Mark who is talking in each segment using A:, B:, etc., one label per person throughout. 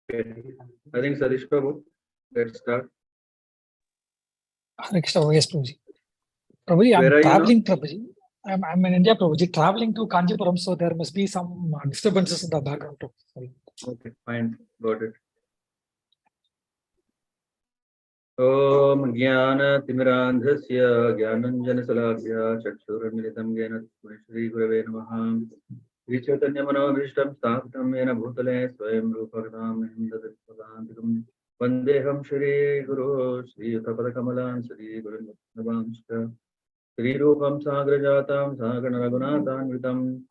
A: Okay. I think Sadish Prabhu, let's start.
B: Hare Krishna. Yes, Prabhuji. Prabhuji, I'm
A: Where are you now?
B: traveling, Prabhuji. I'm in India, Prabhuji, traveling to Kanchipuram, so there must be some disturbances in the background too. Sorry.
A: Okay, fine. Got it. Om Jnana Timirandhasya Jnananjana Salakya Chakshuramitam Jena Shri Gurave Namaha Shri Chaitanya Manavishtam Sthapitam Yena Bhutale Swayam Rupakadam Himdadapadam Vandeham Shri Guru Shri Yutapada Kamalam Shri Guru Navamshka Shri Rupam Sagrajatam Sagana Raghunathan Vitam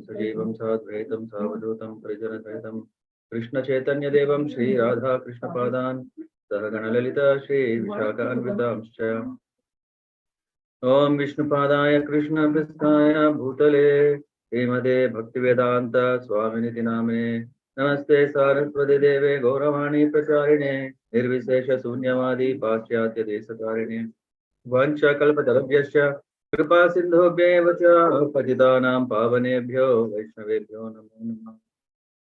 A: Sajivam Sadvaitam Savadutam Parijanataitam Krishna Chaitanya Devam Shri Radha Krishna Padan Sahaganalita Shri Vishakaanvitamscha Om Vishnupadaya Krishna Pristaya Bhutale Hemade Bhaktivedanta Swaminiti Namane Namaste Saraswati Deve Gauravani Pracharine Nirvisesha Sunyavadi Paschatya Desakarine Vancha Kalpatarabhyasya Kripa Sindhobhyev cha Patitanam Pavanebhyo Vaishnavebhyo Namo Namah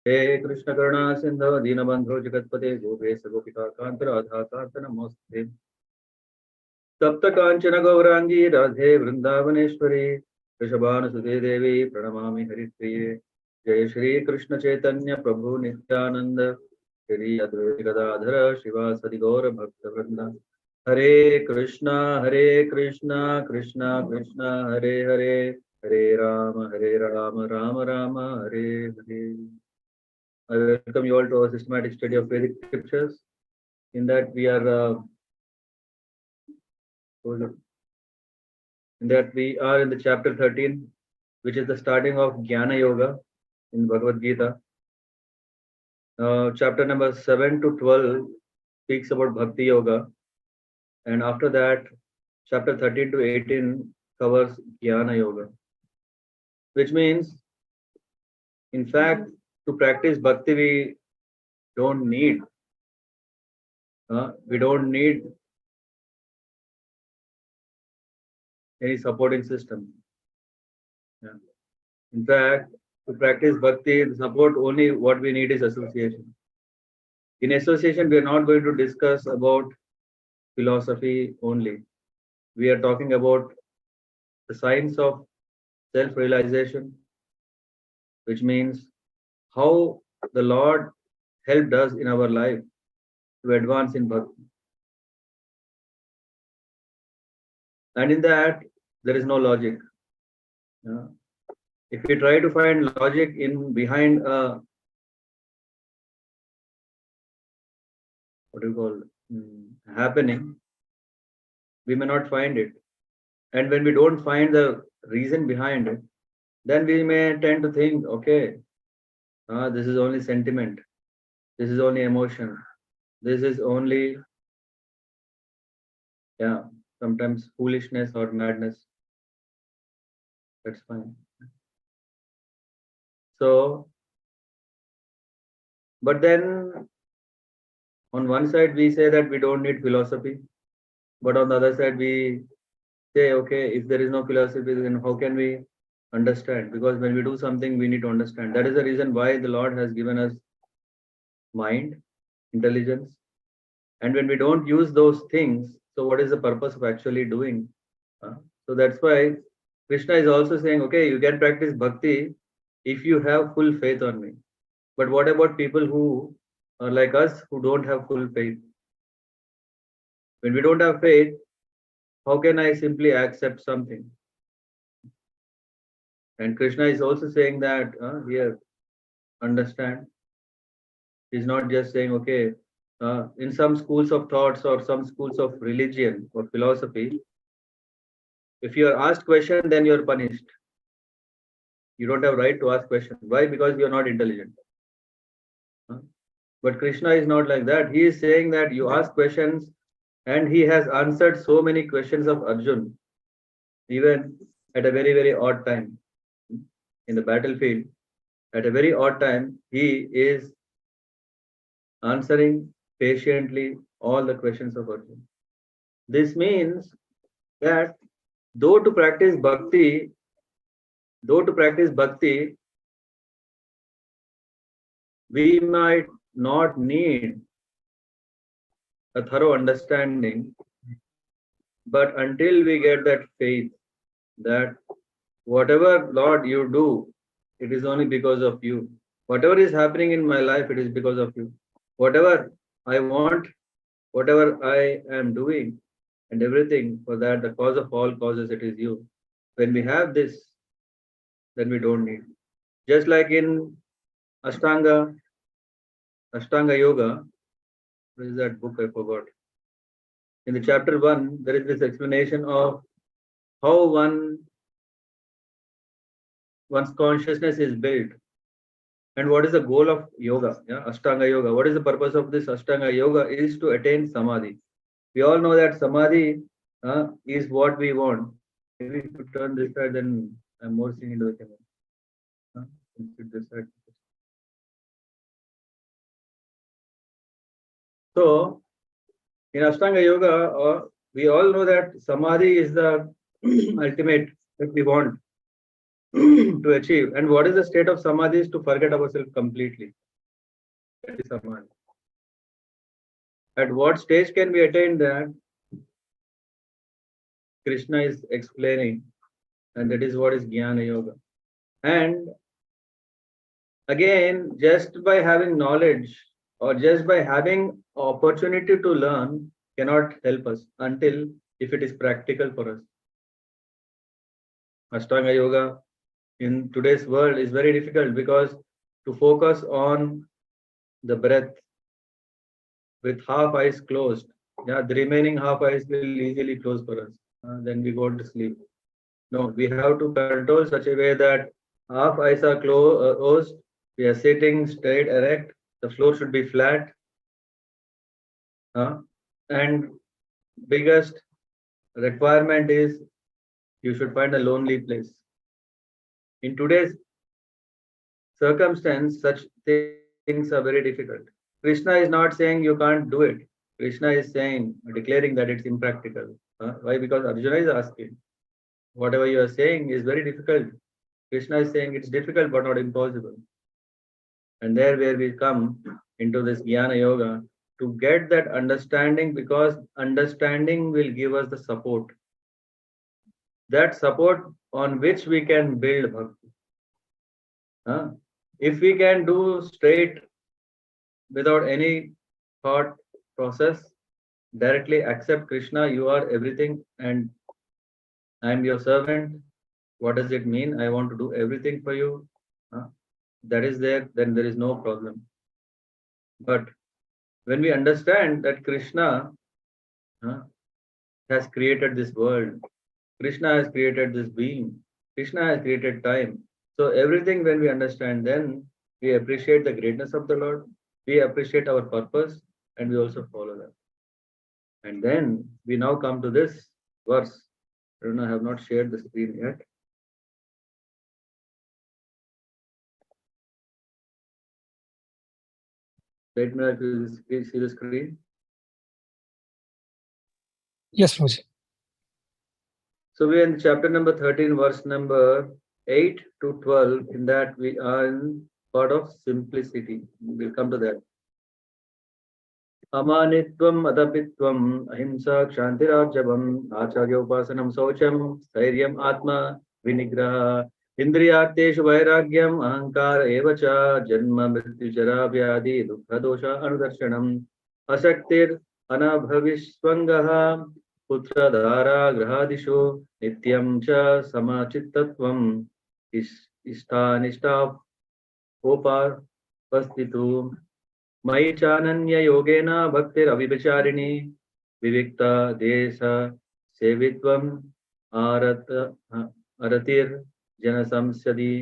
A: He Krishna Karuna Sindhu Dinabandho Jagatpate Gopesa Gopika Kanta Radha Kanta Namaste Tapta Kanchana Gaurangi Radhe Vrindavaneshwari Rishabhanu Sute Devi Pranamami Haripriye Jai Shri Krishna Chaitanya Prabhu Nityananda Shri Advaita Gadadhara Shivasadi Gaura Bhakta Vrinda Hare Krishna Krishna Krishna Hare Hare Hare Rama Rama Rama Hare Hare. I welcome you all to our systematic study of Vedic scriptures. In that we are in the chapter 13, which is the starting of Jnana Yoga in Bhagavad Gita. Chapter number 7 to 12 speaks about Bhakti Yoga, and after that, chapter 13 to 18 covers Jnana Yoga, which means, in fact, to practice Bhakti, we don't need any supporting system. Yeah. In fact, to practice Bhakti, the support only what we need is association. In association, we are not going to discuss about philosophy only. We are talking about the science of self-realization, which means how the Lord helped us in our life to advance in Bhakti. And in that, there is no logic. If we try to find logic in behind a happening, we may not find it. And when we don't find the reason behind it, then we may tend to think, okay, this is only sentiment, this is only emotion, this is only, sometimes foolishness or madness. That's fine. So, but then on one side we say that we don't need philosophy, but on the other side we say, okay, if there is no philosophy, then how can we understand? Because when we do something, we need to understand. That is the reason why the Lord has given us mind, intelligence. And when we don't use those things, so what is the purpose of actually doing? So that's why Krishna is also saying, okay, you can practice bhakti if you have full faith on me. But what about people who are like us, who don't have full faith? When we don't have faith, how can I simply accept something? And Krishna is also saying that here, understand. He's not just saying, okay, in some schools of thoughts or some schools of religion or philosophy, if you are asked question, then you're punished. You don't have right to ask question. Why? Because you're not intelligent. But Krishna is not like that. He is saying that you ask questions, and he has answered so many questions of Arjun, even at a very, very odd time. In the battlefield, at a very odd time, he is answering patiently all the questions of Arjun. This means that though to practice bhakti, we might not need a thorough understanding, but until we get that faith that whatever, Lord, you do, it is only because of you. Whatever is happening in my life, it is because of you. Whatever I want, whatever I am doing, and everything for that, the cause of all causes, it is you. When we have this, then we don't need. Just like in Ashtanga Yoga, what is that book? I forgot. In the chapter 1, there is this explanation of how one's consciousness is built and what is the goal of yoga. Yeah, Ashtanga Yoga. What is the purpose of this Ashtanga Yoga? Is to attain samadhi. We all know that samadhi is what we want. Maybe if you turn this side, then I'm more seeing into the camera. This side. So, in Ashtanga Yoga, we all know that samadhi is the ultimate that we want to achieve. And what is the state of samadhi? Is to forget ourselves completely. That is samadhi. At what stage can we attain that? Krishna is explaining, and that is what is Jnana Yoga. And again, just by having knowledge or just by having opportunity to learn cannot help us until if it is practical for us. Ashtanga Yoga in today's world is very difficult because to focus on the breath with half eyes closed, yeah, the remaining half eyes will easily close for us. Then we go to sleep. No, we have to control such a way that half eyes are closed. We are sitting straight, erect. The floor should be flat. And biggest requirement is you should find a lonely place. In today's circumstance, such things are very difficult. Krishna is not saying you can't do it. Krishna is saying, declaring that it's impractical. Why? Because Arjuna is asking. Whatever you are saying is very difficult. Krishna is saying it's difficult but not impossible. And there where we come into this Jnana Yoga to get that understanding, because understanding will give us the support. That support on which we can build bhakti. If we can do straight without any thought process, directly accept Krishna, you are everything and I am your servant. What does it mean? I want to do everything for you. That is there, then there is no problem. But when we understand that Krishna has created this world, Krishna has created this being, Krishna has created time. So everything when we understand, then we appreciate the greatness of the Lord, we appreciate our purpose, and we also follow that. And then we now come to this verse. I don't know, I have not shared the screen yet. Let me see the screen.
B: Yes, Roji.
A: So we are in chapter number 13, verse number 8 to 12. In that we are in part of simplicity. We'll come to that. Amanitvam adapitvam ahimsa kshantirajabam acharya upasanam saucham stairyam atma vinigraha indriyarteshu vairagyam ahankara evacha janma mrityu jara vyadi dukkha dosha anudarshanam asaktir anabhaviswangaha putra dhara grahadishu nityam cha samachittatvam ishtanishta upastitu मयि चानन्य योगेन भक्तिरविचारिणी विविक्ता देश सेवित्वम अरतिर् जनसंसदि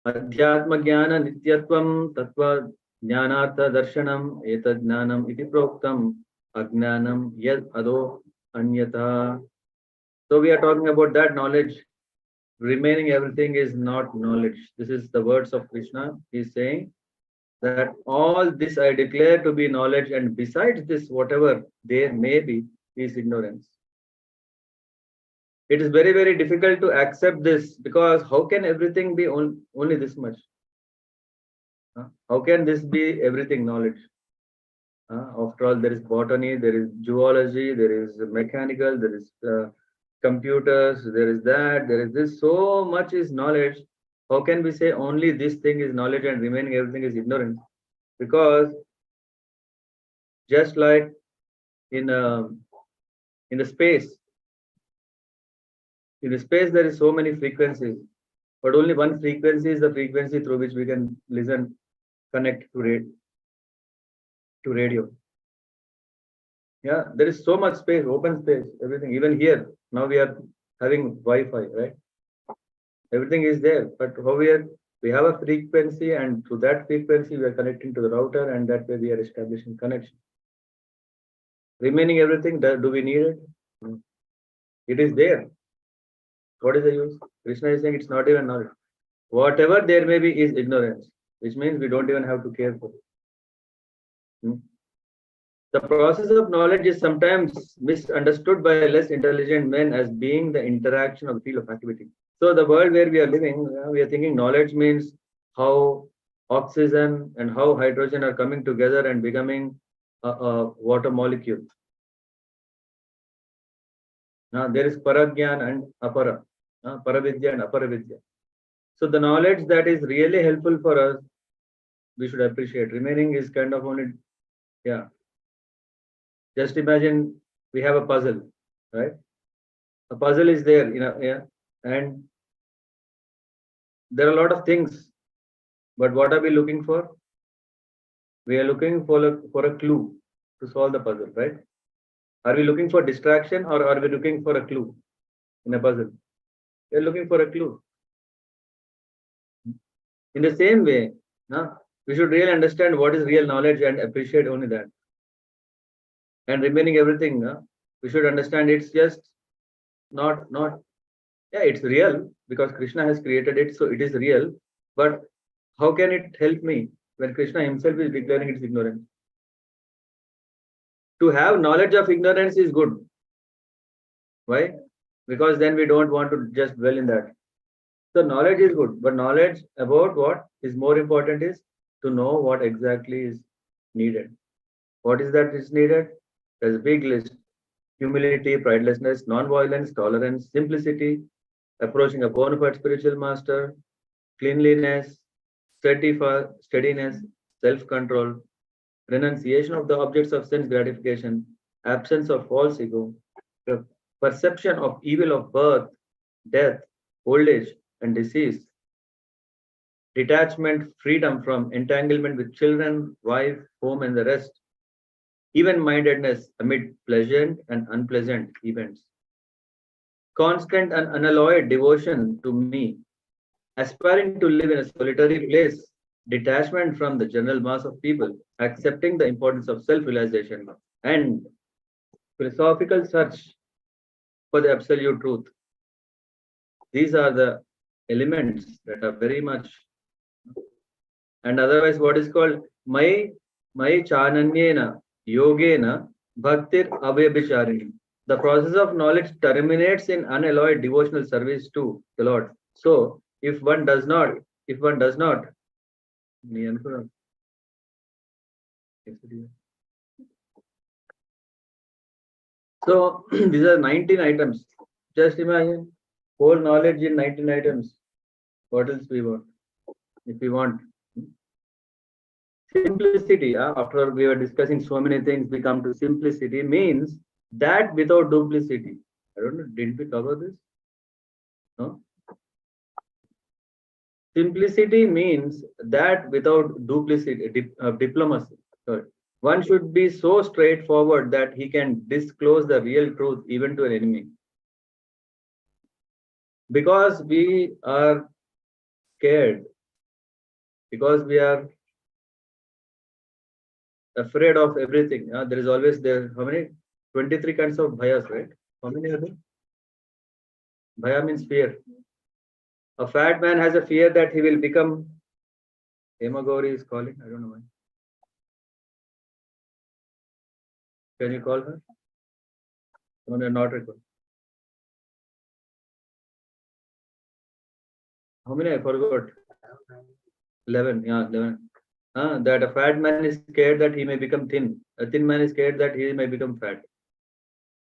A: अध्यात्म ज्ञान नित्यत्वम तत्व ज्ञानार्थ दर्शनम एतद् ज्ञानम इति प्रोक्तम अज्ञानम यद् अदो अन्यथा. So we are talking about that knowledge. Remaining everything is not knowledge. This is the words of Krishna. He is saying that all this I declare to be knowledge, and besides this, whatever there may be, is ignorance. It is very, very difficult to accept this, because how can everything be only this much? How can this be everything knowledge? After all, there is botany, there is zoology, there is mechanical, there is computers, there is that, there is this. So much is knowledge. How can we say only this thing is knowledge and remaining everything is ignorance? Because just like in in the space, in the space there is so many frequencies, but only one frequency is the frequency through which we can listen, connect to radio. Yeah, there is so much space, open space, everything. Even here, now we are having Wi-Fi, right? Everything is there, but how we have a frequency, and through that frequency we are connecting to the router, and that way we are establishing connection. Remaining everything, do we need it? No. It is there. What is the use? Krishna is saying it's not even knowledge. Whatever there may be is ignorance, which means we don't even have to care for it. The process of knowledge is sometimes misunderstood by less intelligent men as being the interaction of the field of activity. So the world where we are living, we are thinking knowledge means how oxygen and how hydrogen are coming together and becoming a water molecule. Now there is paragyan and apara, paravidya and aparavidya. So the knowledge that is really helpful for us, we should appreciate. Remaining is kind of only, yeah. Just imagine we have a puzzle, right? A puzzle is there, and there are a lot of things, but what are we looking for? We are looking for a clue to solve the puzzle, right? Are we looking for distraction or are we looking for a clue in a puzzle? We are looking for a clue. In the same way, we should really understand what is real knowledge and appreciate only that. And remaining everything, we should understand it's just not, yeah, it's real because Krishna has created it, so it is real. But how can it help me when Krishna himself is declaring it's ignorance? To have knowledge of ignorance is good. Why? Because then we don't want to just dwell in that. So knowledge is good, but knowledge about what is more important is to know what exactly is needed. What is that is needed? There's a big list. Humility, pridelessness, non-violence, tolerance, simplicity, approaching a bona fide spiritual master, cleanliness, steadiness, self-control, renunciation of the objects of sense gratification, absence of false ego, the perception of evil of birth, death, old age, and disease, detachment, freedom from entanglement with children, wife, home, and the rest, even-mindedness amid pleasant and unpleasant events, constant and unalloyed devotion to me, aspiring to live in a solitary place, detachment from the general mass of people, accepting the importance of self-realization, and philosophical search for the absolute truth. These are the elements that are very much, and otherwise what is called my chananyena yogena bhaktir avyabicharini. The process of knowledge terminates in unalloyed devotional service to the Lord. So if one does not, so these are 19 items. Just imagine whole knowledge in 19 items. What else we want? If we want simplicity, after we were discussing so many things, we come to simplicity means that without duplicity. I don't know, didn't we cover this? No. Simplicity means that without duplicity, diplomacy. Sorry. One should be so straightforward that he can disclose the real truth even to an enemy. Because we are scared, because we are afraid of everything. There is always there. How many? 23 kinds of bhayas, right? How many are there? Bhaya means fear. A fat man has a fear that he will become. Hemagori is calling. I don't know why. Can you call her? No, no, not record. How many? I forgot. 11. Yeah, 11. That a fat man is scared that he may become thin. A thin man is scared that he may become fat.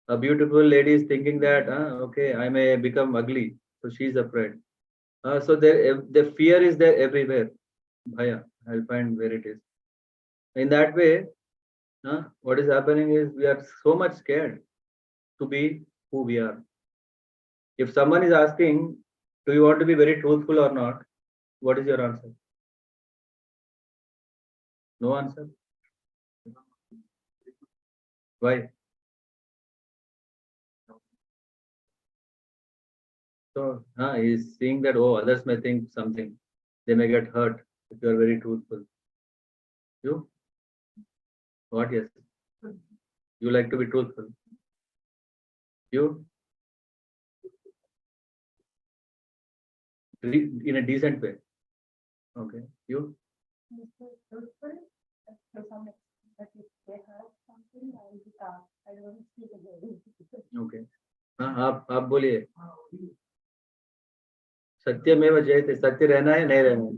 A: A beautiful lady is thinking that, okay, I may become ugly, so she's afraid. So the fear is there everywhere. Bhaya, I'll find where it is. In that way, what is happening is we are so much scared to be who we are. If someone is asking, do you want to be very truthful or not? What is your answer? No answer. Why? So he's seeing that, oh, others may think something. They may get hurt if you are very truthful. You? What? Yes. You like to be truthful. You? In a decent way. Okay. You?
C: Truthful to some extent, but if they heard something, I will be calm. I don't speak again.
A: Okay. आप बोलिए. सत्यमेव जयते. सत्य रहना है नहीं रहना है.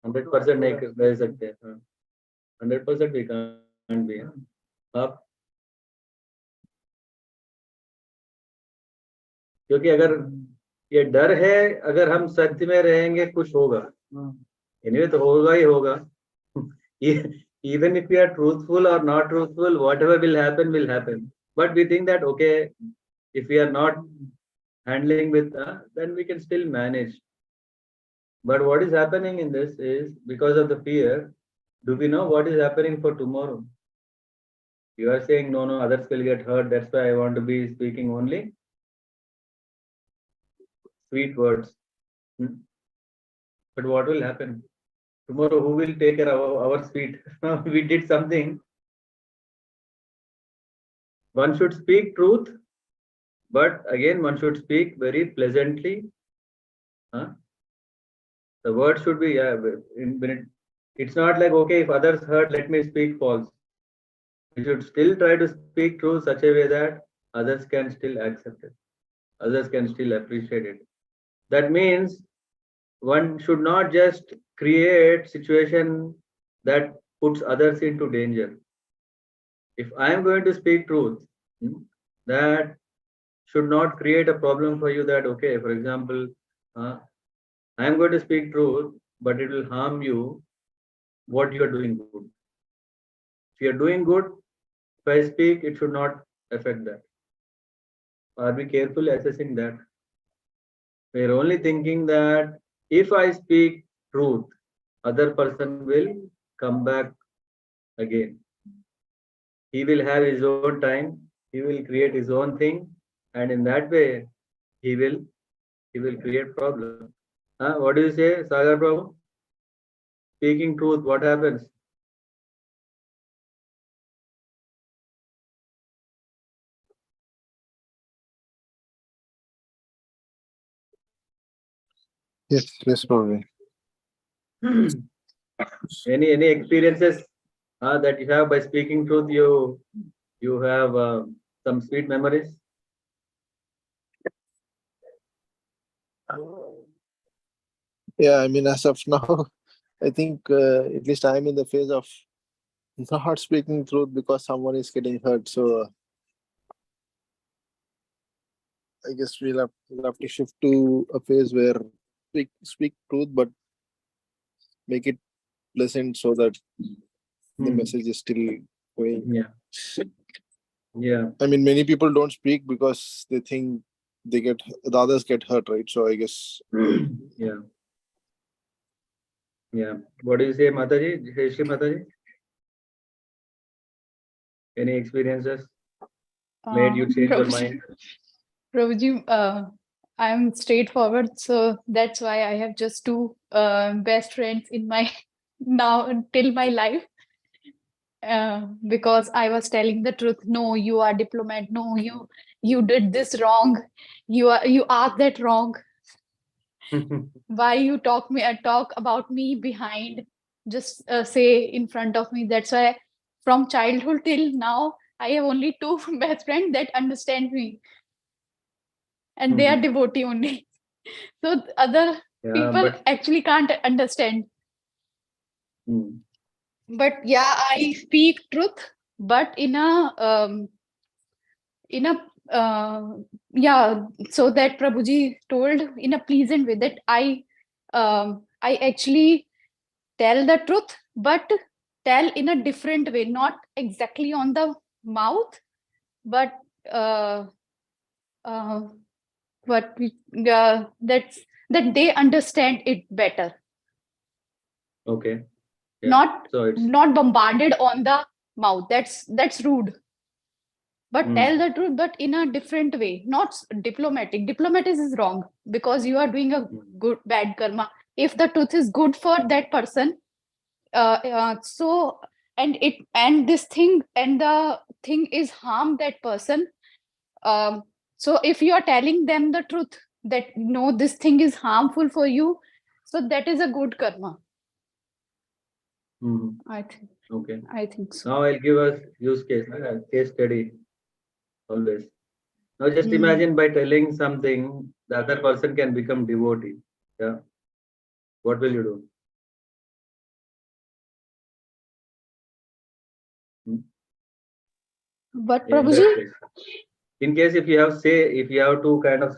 A: 100% नहीं रह सकते. 100% भी can't be. आप क्योंकि अगर ये डर है, अगर हम सत्य में रहेंगे कुछ होगा. Anyway तो होगा ही होगा. Even if we are truthful or not truthful, whatever will happen. But we think that, okay, if we are not handling with, then we can still manage. But what is happening in this is, because of the fear, do we know what is happening for tomorrow? You are saying, no, others will get hurt. That's why I want to be speaking only sweet words. But what will happen? Tomorrow, who will take care of our sweet? We did something. One should speak truth, but again, one should speak very pleasantly. The word should be, it's not like, okay, if others heard, let me speak false. We should still try to speak truth such a way that others can still accept it. Others can still appreciate it. That means one should not just create situation that puts others into danger. If I am going to speak truth, that should not create a problem for you that, okay, for example, I am going to speak truth, but it will harm you what you are doing good. If you are doing good, if I speak, it should not affect that. Are we carefully assessing that? We are only thinking that if I speak truth, other person will come back again. He will have his own time. He will create his own thing, and in that way, he will create problem. What do you say, Sagar Prabhu? Speaking truth, what happens?
D: Yes, probably.
A: Any experiences that you have by speaking truth? You have some sweet memories.
D: Yeah, I mean, as of now, I think at least I'm in the phase of not speaking truth because someone is getting hurt. So I guess we'll have to shift to a phase where speak truth, but make it pleasant so that the message is still going.
A: Yeah.
D: I mean, many people don't speak because they think the others get hurt, right? So I guess.
A: Yeah. What do you say, Mataji? Shri Mataji? Any experiences made you change your mind?
C: Prabhuji, I'm straightforward, so that's why I have just two best friends in my now until my life. Because I was telling the truth. No, you are diplomat. No, you did this wrong. You asked that wrong. Why you talk about me behind? Just say in front of me. That's why from childhood till now, I have only two best friends that understand me, and they are devotee only. So other
A: Yeah,
C: People
A: but
C: actually can't understand.
A: hmm,
C: But yeah, I speak truth, but in a yeah, so that Prabhuji told in a pleasant way, that I actually tell the truth, but tell in a different way, not exactly on the mouth, but uh, uh, what we that they understand it better,
A: okay. Yeah.
C: not
A: So it's
C: bombarded on the mouth. That's rude. But
A: hmm,
C: tell the truth, but in a different way, not diplomatic. Diplomatic is wrong, because you are doing a
A: hmm.
C: good bad karma. If the truth is good for that person, so and this thing and the thing is harm that person. So if you are telling them the truth, that no, this thing is harmful for you, so that is a good karma.
A: Hmm.
C: I
A: Okay.
C: think so.
A: Now I'll give us use case, case study always. Now just
C: Hmm.
A: imagine by telling something, the other person can become devotee. Yeah. What will you do? Hmm?
C: But
A: In that
C: Prabhuji,
A: case, in case if you have to kind of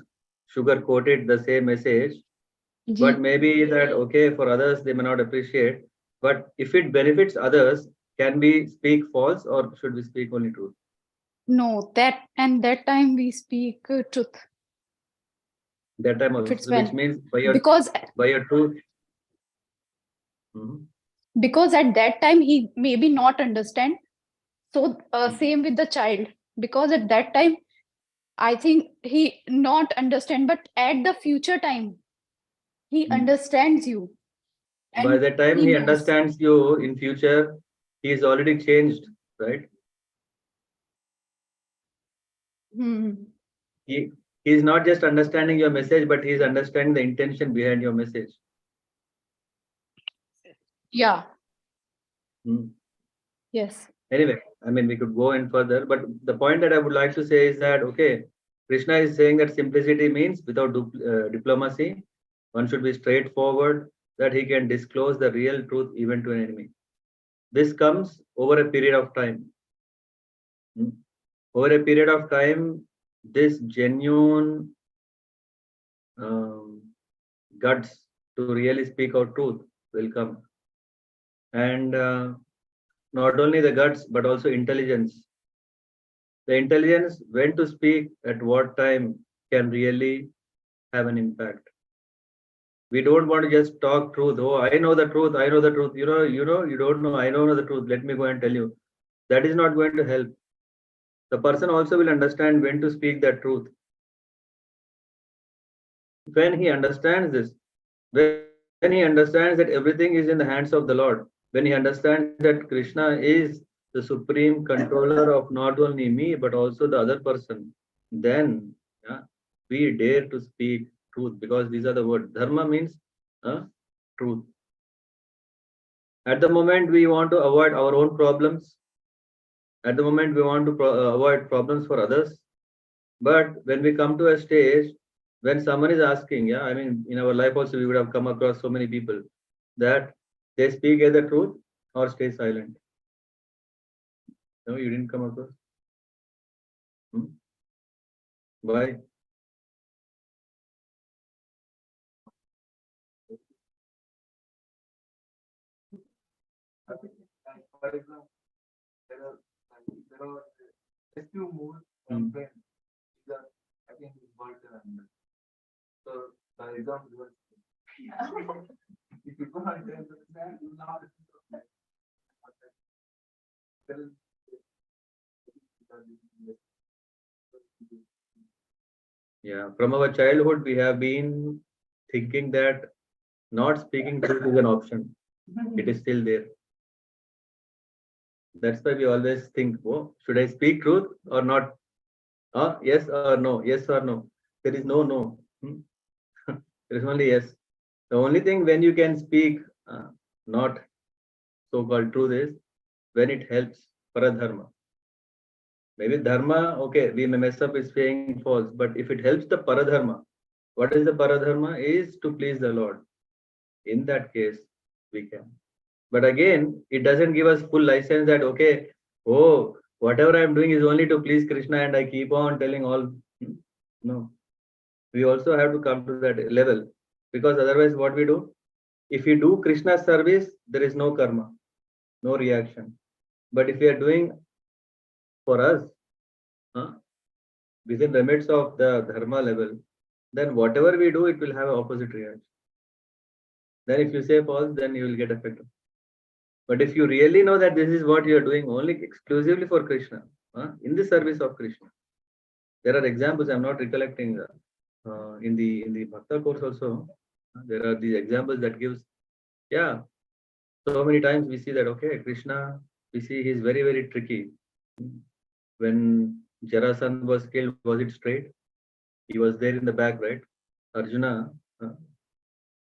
A: sugar coat it the same message, but
C: ji,
A: maybe that okay for others they may not appreciate. But if it benefits others, can we speak false or should we speak only truth?
C: no, that time we speak truth.
A: That time
C: If
A: also,
C: it's
A: which
C: when,
A: means
C: because
A: by your truth. Mhm.
C: because at that time he maybe not understand. So
A: Mhm.
C: same with the child, because at that time I think he not understand, but at the future time he
A: Mhm.
C: understands you
A: By
C: and
A: the time
C: he
A: he
C: knows.
A: understands you in future, he is already changed, right?
C: Hmm.
A: He is not just understanding your message, but he is understanding the intention behind your message.
C: Yeah.
A: Hmm.
C: Yes.
A: Anyway, I mean, we could go in further, but the point that I would like to say is that, okay, Krishna is saying that simplicity means without diplomacy, one should be straightforward, that he can disclose the real truth even to an enemy. This comes over a period of time. Hmm. Over a period of time, this genuine um, guts to really speak out truth will come. And not only the guts, but also intelligence. The intelligence when to speak at what time can really have an impact. We don't want to just talk truth. Oh, I know the truth. I know the truth. You don't know. I don't know the truth. Let me go and tell you. That is not going to help. The person also will understand when to speak that truth. When he understands this, when he understands that everything is in the hands of the Lord, when he understands that Krishna is the supreme controller of not only me but also the other person, then yeah, we dare to speak truth because these are the words. Dharma means truth. At the moment we want to avoid our own problems. At the moment we want to avoid problems for others. But when we come to a stage when someone is asking, yeah, I mean, in our life also we would have come across so many people that they speak either truth or stay silent. No, you didn't come across. Hmm? Why? For example, there are rescue moves and friends. These are, I think, words and animals. So the example was if you go and understand, you will not yeah, from our childhood, we have been thinking that not speaking truth is an option. It is still there. That's why we always think, oh, should I speak truth or not? Yes or no? Yes or no? There is no no. Hmm? There is only yes. The only thing when you can speak not so-called truth is when it helps paradharma. Maybe dharma, okay, we may mess up with saying false, but if it helps the paradharma, What is the paradharma? Is to please the Lord. In that case, we can. But again, it doesn't give us full license that, okay, oh, whatever I'm doing is only to please Krishna and I keep on telling all. No. We also have to come to that level. Because otherwise, what we do? If we do Krishna's service, there is no karma, no reaction. But if we are doing for us, within the limits of the dharma level, then whatever we do, it will have an opposite reaction. Then if you say false, then you will get affected. But if you really know that this is what you are doing only exclusively for Krishna, in the service of Krishna, there are examples. I'm not recollecting in the Bhakta course also. There are these examples that gives, so many times we see that, okay, Krishna, we see he's very, very tricky. When Jarasandha was killed, was it straight? He was there in the back, right? Arjuna,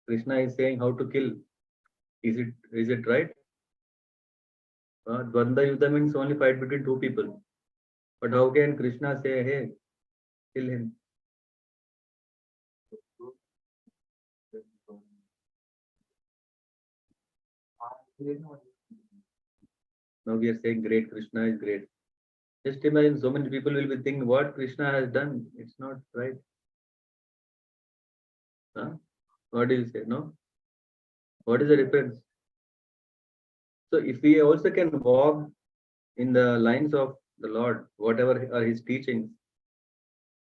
A: Krishna is saying how to kill. Is it right? Dvanda Yuddha means only fight between two people. But how can Krishna say, hey, kill him? Now we are saying great, Krishna is great. Just imagine so many people will be thinking what Krishna has done. It's not right. What do you say? No? What is the difference? So if we also can walk in the lines of the Lord, whatever are his teachings,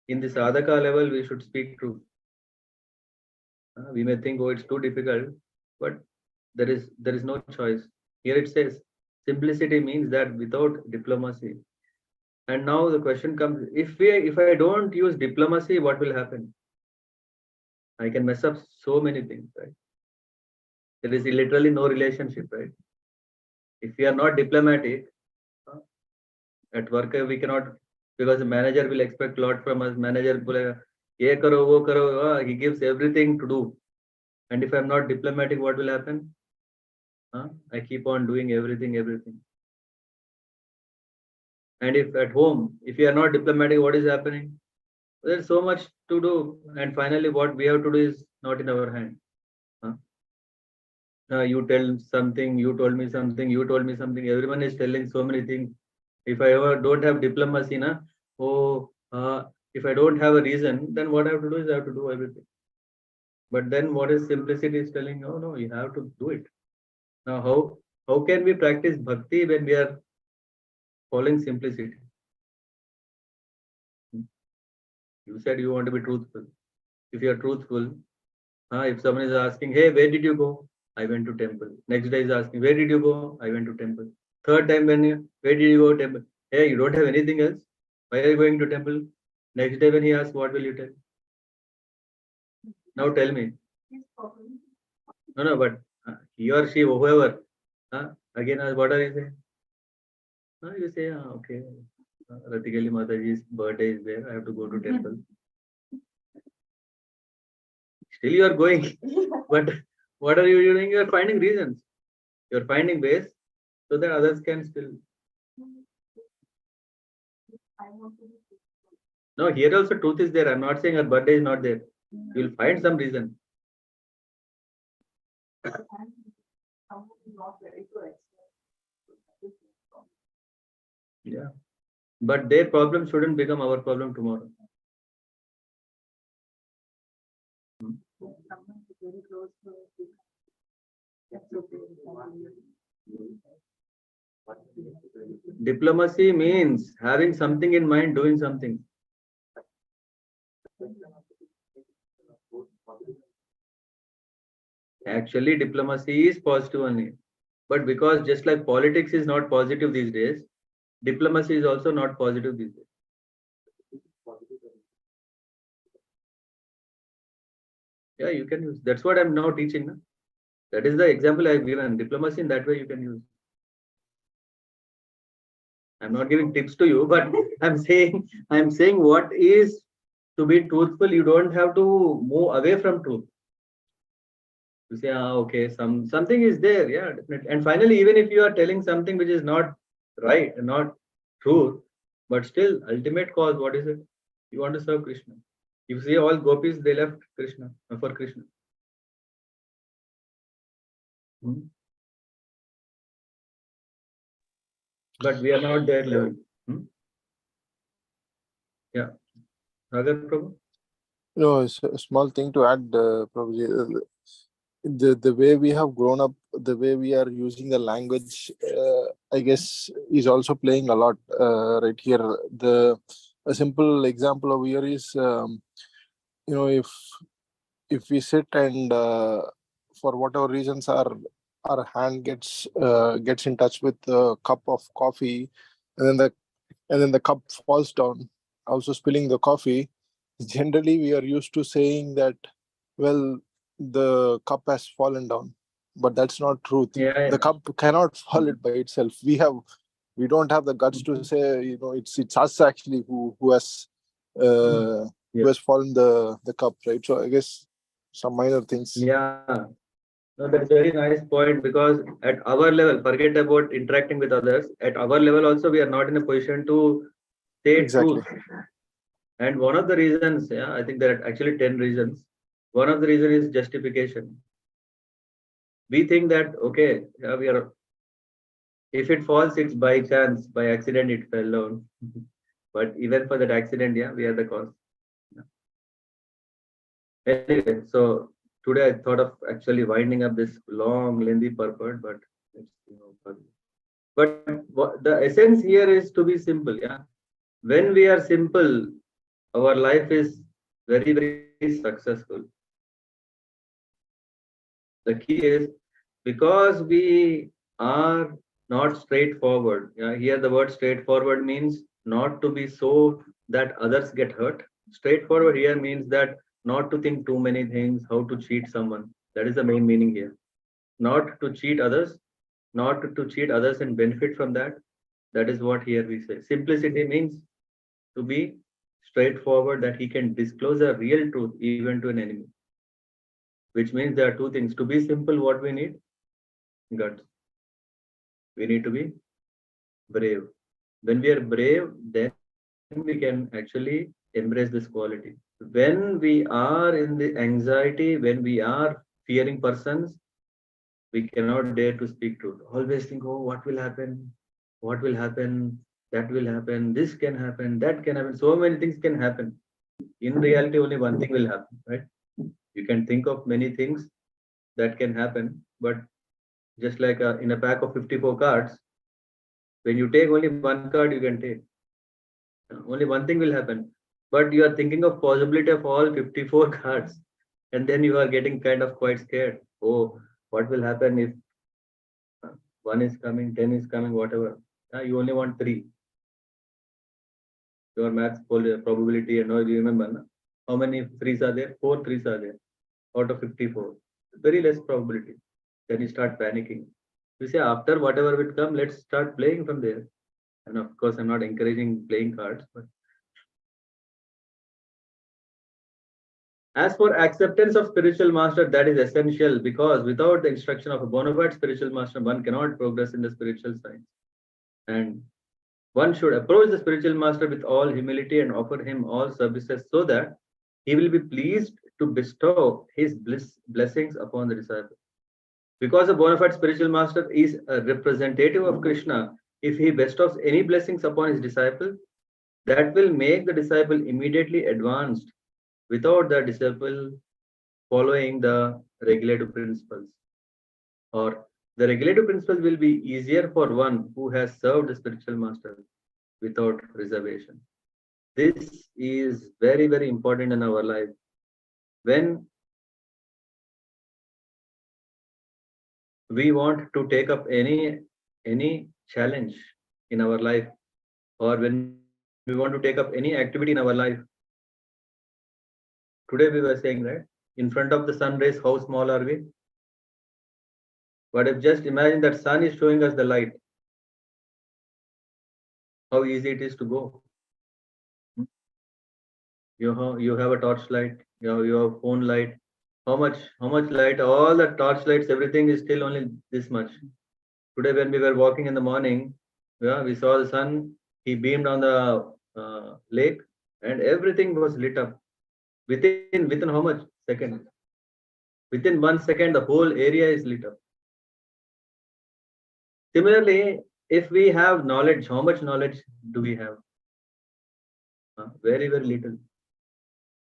A: in the sadhaka level, we should speak truth. We may think, oh, it's too difficult, but there is no choice. Here it says, simplicity means that without diplomacy. And now the question comes, if I don't use diplomacy, what will happen? I can mess up so many things, right? There is literally no relationship, right? If we are not diplomatic, at work we cannot, because the manager will expect a lot from us. Manager will, ye karo, wo karo, he gives everything to do. And if I'm not diplomatic, what will happen? I keep on doing everything. And if at home, if you are not diplomatic, what is happening? There's so much to do. And finally, what we have to do is not in our hand. You tell something, you told me something, you told me something. Everyone is telling so many things. If I ever don't have diplomacy, if I don't have a reason, then what I have to do is I have to do everything. But then what is simplicity is telling, oh no, you have to do it. Now, how can we practice bhakti when we are following simplicity? You said you want to be truthful. If you are truthful, if someone is asking, hey, where did you go? I went to temple. Next day is asking, where did you go? I went to temple. Third time, where did you go? Temple. Hey, you don't have anything else? Why are you going to temple? Next day when he asks, what will you tell? Now tell me. No, but he or she, whoever, again, what are you saying? You say, okay, Ratikali Mataji's birthday is there. I have to go to temple. Still you are going, but what are you doing? You are finding reasons. You are finding ways so that others can still. No, here also truth is there. I'm not saying her birthday is not there. You will find some reason. Yeah, but their problem shouldn't become our problem tomorrow. Diplomacy means having something in mind, doing something. Actually, diplomacy is positive only. But because just like politics is not positive these days, diplomacy is also not positive these days. Yeah, you can use. That's what I'm now teaching. No? That is the example I've given. Diplomacy in that way you can use. I'm not giving tips to you, but I'm saying what is to be truthful. You don't have to move away from truth. You say, okay, something is there, yeah, definitely. And finally, even if you are telling something which is not right, not truth, but still ultimate cause, what is it? You want to serve Krishna. You see, all gopis, they left Krishna for Krishna. But we are not there level. Yeah. Nagar Prabhu?
D: No, it's a small thing to add, Prabhuji. The way we have grown up, the way we are using the language, I guess, is also playing a lot right here. A simple example over here is, if we sit and for whatever reasons our hand gets in touch with a cup of coffee, and then the cup falls down, also spilling the coffee. Generally, we are used to saying that, well, the cup has fallen down, but that's not truth.
A: Yeah.
D: The cup cannot fall it by itself. We don't have the guts to say, it's us actually who has fallen the cup, right? So I guess some minor things.
A: Yeah. No, that's a very nice point, because at our level, forget about interacting with others. At our level also, we are not in a position to say
D: Exactly.
A: truth. And one of the reasons, I think there are actually 10 reasons. One of the reasons is justification. We think that, okay, if it falls, it's by chance, by accident, it fell down. But even for that accident, we are the cause. Anyway, so today I thought of actually winding up this long, lengthy purport, but the essence here is to be simple. When we are simple, our life is very, very successful. The key is, because we are not straightforward. Here the word straightforward means not to be so that others get hurt. Straightforward here means that not to think too many things, how to cheat someone. That is the main meaning here. Not to cheat others, not to cheat others and benefit from that. That is what here we say. Simplicity means to be straightforward, that he can disclose a real truth even to an enemy. Which means there are two things. To be simple, what we need? Guts. We need to be brave. When we are brave, then we can actually embrace this quality. When we are in the anxiety, when we are fearing persons, we cannot dare to speak truth. Always think, oh, what will happen? What will happen? That will happen. This can happen. That can happen. So many things can happen. In reality, only one thing will happen, right? You can think of many things that can happen, but just like in a pack of 54 cards, when you take only one card, you can take. Only one thing will happen. But you are thinking of possibility of all 54 cards. And then you are getting kind of quite scared. Oh, what will happen if 1 is coming, 10 is coming, whatever. You only want 3. Your maths probability and all, you remember, na? How many 3s are there? 4 3s are there out of 54. Very less probability. Then you start panicking. You say, after whatever will come, let's start playing from there. And of course, I'm not encouraging playing cards. But as for acceptance of spiritual master, that is essential, because without the instruction of a bona fide spiritual master, one cannot progress in the spiritual science. And one should approach the spiritual master with all humility and offer him all services, so that he will be pleased to bestow his blessings upon the disciple. Because a bona fide spiritual master is a representative of Krishna, if he bestows any blessings upon his disciple, that will make the disciple immediately advanced without the disciple following the regulative principles. Or the regulative principles will be easier for one who has served the spiritual master without reservation. This is very, very important in our life. When we want to take up any challenge in our life, or when we want to take up any activity in our life, today we were saying, right, in front of the sun rays, how small are we? But if just imagine that sun is showing us the light, how easy it is to go. You have a torch light, you have phone light. How much light? All the torch lights, everything is still only this much. Today, when we were walking in the morning, we saw the sun. He beamed on the lake, and everything was lit up Within how much second? Within 1 second, the whole area is lit up. Similarly, if we have knowledge, how much knowledge do we have? Very, very little.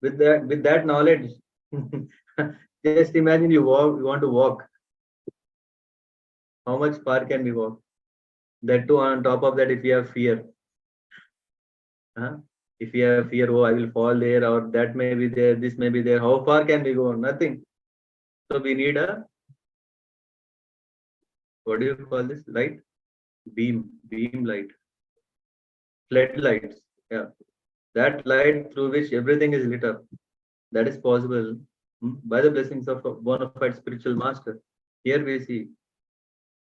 A: With that knowledge, just imagine you want to walk. How much far can we walk? That too, on top of that, if you have fear. If you have fear, oh, I will fall there, or that may be there, this may be there. How far can we go? Nothing. So we need a, what do you call this? Light? Beam light. Floodlights. Yeah. That light through which everything is lit up. That is possible by the blessings of a bona fide spiritual master. Here we see,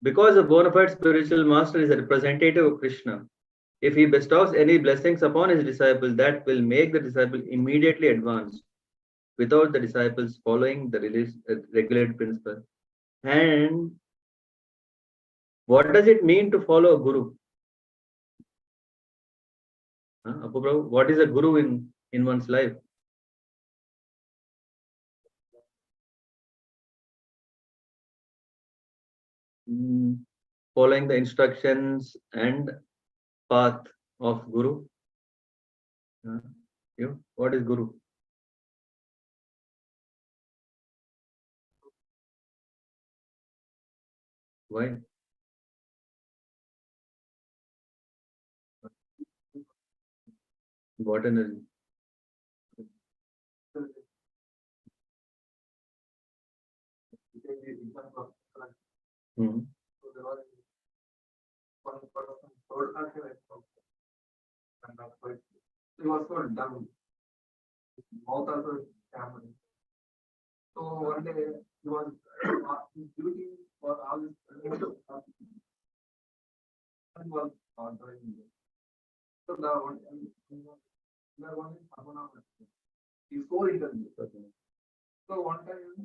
A: because a bona fide spiritual master is a representative of Krishna, if he bestows any blessings upon his disciple, that will make the disciple immediately advance without the disciples following the regulated principle. And what does it mean to follow a guru? Apu Prabhu, what is a guru in one's life? Following the instructions and path of Guru. What is Guru? Why? What energy?
E: He was so dumb. Mouth also stammering. So one day he was duty for all this and was doing it. So the one he's so intelligent. So one time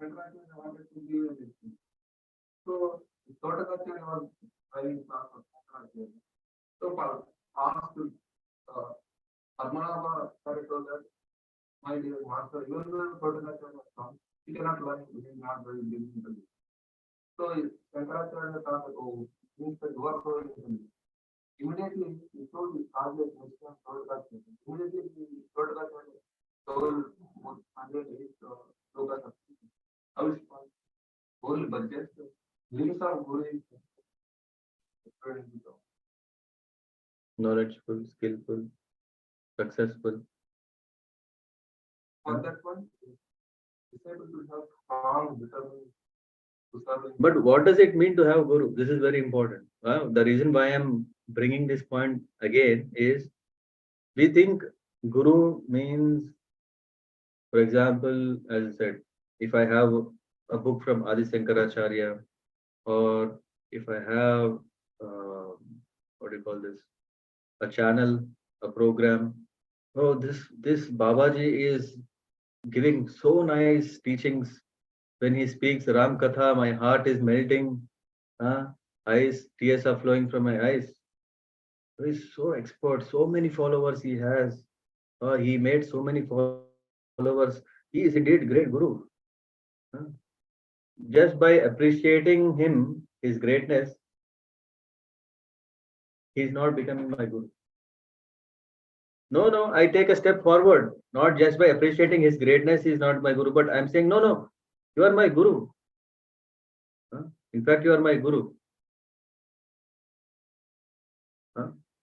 E: I wanted to give this. So Totakacha was driving class of Totakacha. So asked Padmanabha told that, my dear master, even though Totakacha was strong, he cannot learn, he is not very intelligent. So Shankaracharya thought, oh, means that you are so intelligent. Immediately he told his father, Totakacha. Immediately Totakacha told 108 Shlokas of how is it whole budget, links of Guru is
A: knowledgeful, skillful, successful.
E: for that one, disciple to have strong determination to serve.
A: But what does it mean to have Guru? This is very important. The reason why I'm bringing this point again is, we think Guru means, for example, as I said, if I have a book from Adi Shankaracharya, or if I have, what do you call this, a channel, a program. Oh, this Babaji is giving so nice teachings. When he speaks Ram Katha, my heart is melting. Eyes, tears are flowing from my eyes. He is so expert, so many followers he has. He made so many followers. He is indeed great Guru. Just by appreciating him, his greatness, he is not becoming my Guru. No, I take a step forward. Not just by appreciating his greatness, he is not my Guru, but I'm saying, no, you are my Guru. In fact, you are my Guru.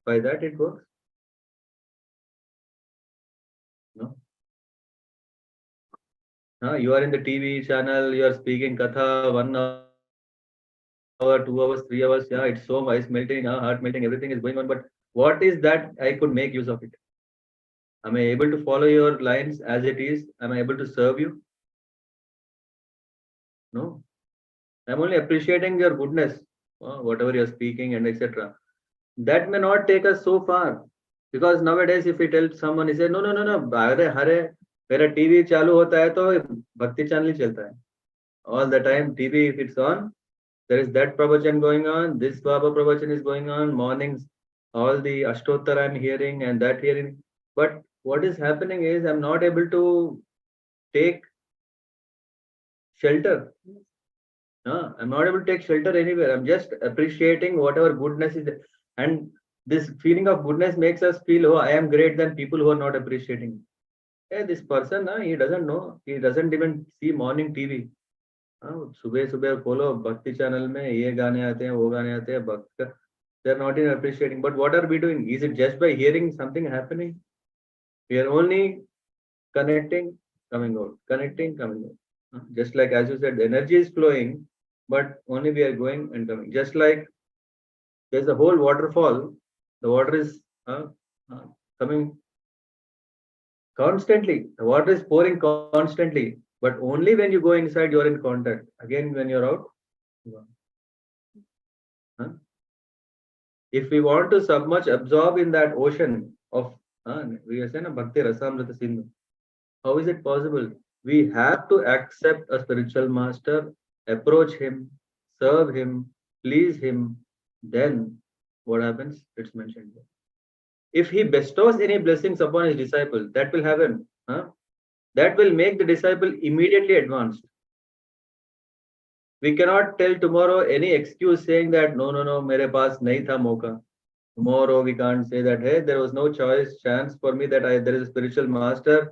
A: By that it works? No. You are in the TV channel, you are speaking Katha, 1 hour, 2 hours, 3 hours. Yeah, it's so ice melting, heart melting, everything is going on. But what is that I could make use of it? Am I able to follow your lines as it is? Am I able to serve you? No. I'm only appreciating your goodness, whatever you're speaking and etc. That may not take us so far. Because nowadays, if we tell someone, he said, no, hare, मेरा TV चालू होता है तो भक्ति channel ही चलता है. All the time, TV, if it's on, there is that pravachan going on, this Baba pravachan is going on, mornings, all the Ashtottar I'm hearing and that hearing. But what is happening is I'm not able to take shelter. I'm not able to take shelter anywhere. I'm just appreciating whatever goodness is there. And this feeling of goodness makes us feel, oh, I am great than people who are not appreciating. Hey, this person, he doesn't know. He doesn't even see morning TV. सुबह सुबह खोलो भक्ति channel में ये गाने आते हैं वो गाने आते हैं भक्त they are not even appreciating. But what are we doing? Is it just by hearing something happening? We are only connecting, coming out, connecting, coming out. Just like as you said, the energy is flowing, but only we are going and coming. Just like there's a whole waterfall, the water is coming constantly. The water is pouring constantly, but only when you go inside, you're in contact. Again, when you're out, if we want to submerge, absorb in that ocean of, we are saying Bhakti Rasamrita Sindhu. How is it possible? We have to accept a spiritual master, approach him, serve him, please him. Then what happens? It's mentioned here. If he bestows any blessings upon his disciple, that will happen. That will make the disciple immediately advanced. We cannot tell tomorrow any excuse saying that no, mere paas nahi tha mauka. Tomorrow we can't say that, hey, there was no chance for me that there is a spiritual master.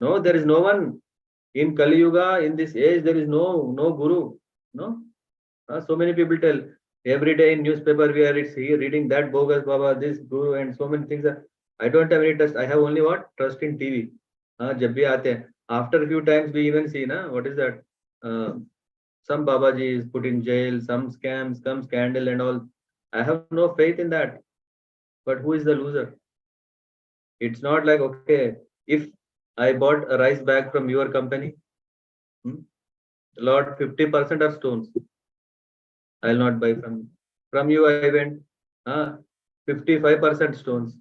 A: No, there is no one in Kali Yuga, in this age, there is no guru. No, so many people tell every day in newspaper we are reading that bogus Baba, this guru, and so many things. I don't have any trust. I have only what? Trust in TV. Jab bhi aate hain. After a few times we even see, what is that? Some Babaji is put in jail, some scams, some scandal and all. I have no faith in that. But who is the loser? It's not like, okay, if I bought a rice bag from your company, Lord, 50% are stones. I'll not buy from you. From you, I went 55% stones.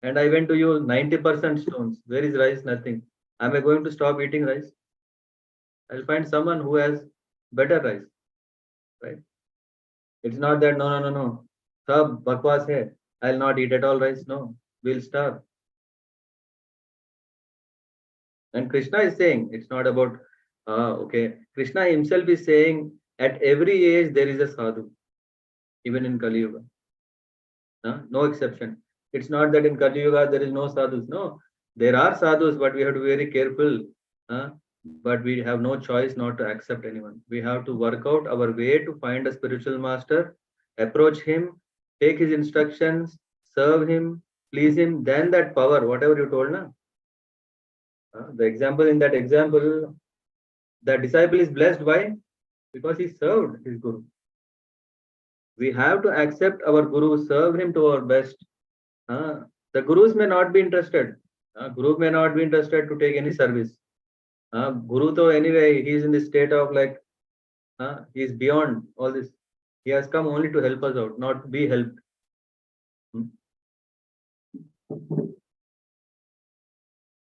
A: And I went to you 90% stones. Where is rice? Nothing. Am I going to stop eating rice? I'll find someone who has better rice. Right? It's not that no. Sab bakwas hai. I'll not eat at all rice. No, we'll starve. And Krishna is saying, it's not about, okay. Krishna himself is saying, at every age there is a sadhu, even in Kali Yuga. No exception. It's not that in Kali Yuga there is no sadhus. No, there are sadhus, but we have to be very careful. But we have no choice not to accept anyone. We have to work out our way to find a spiritual master, approach him, take his instructions, serve him, please him. Then that power, whatever you told, the example, in that example, the disciple is blessed. Why? Because he served his guru. We have to accept our guru, serve him to our best. The gurus may not be interested. Guru may not be interested to take any service. Guru, though, anyway, he is in the state of like, he is beyond all this. He has come only to help us out, not to be helped.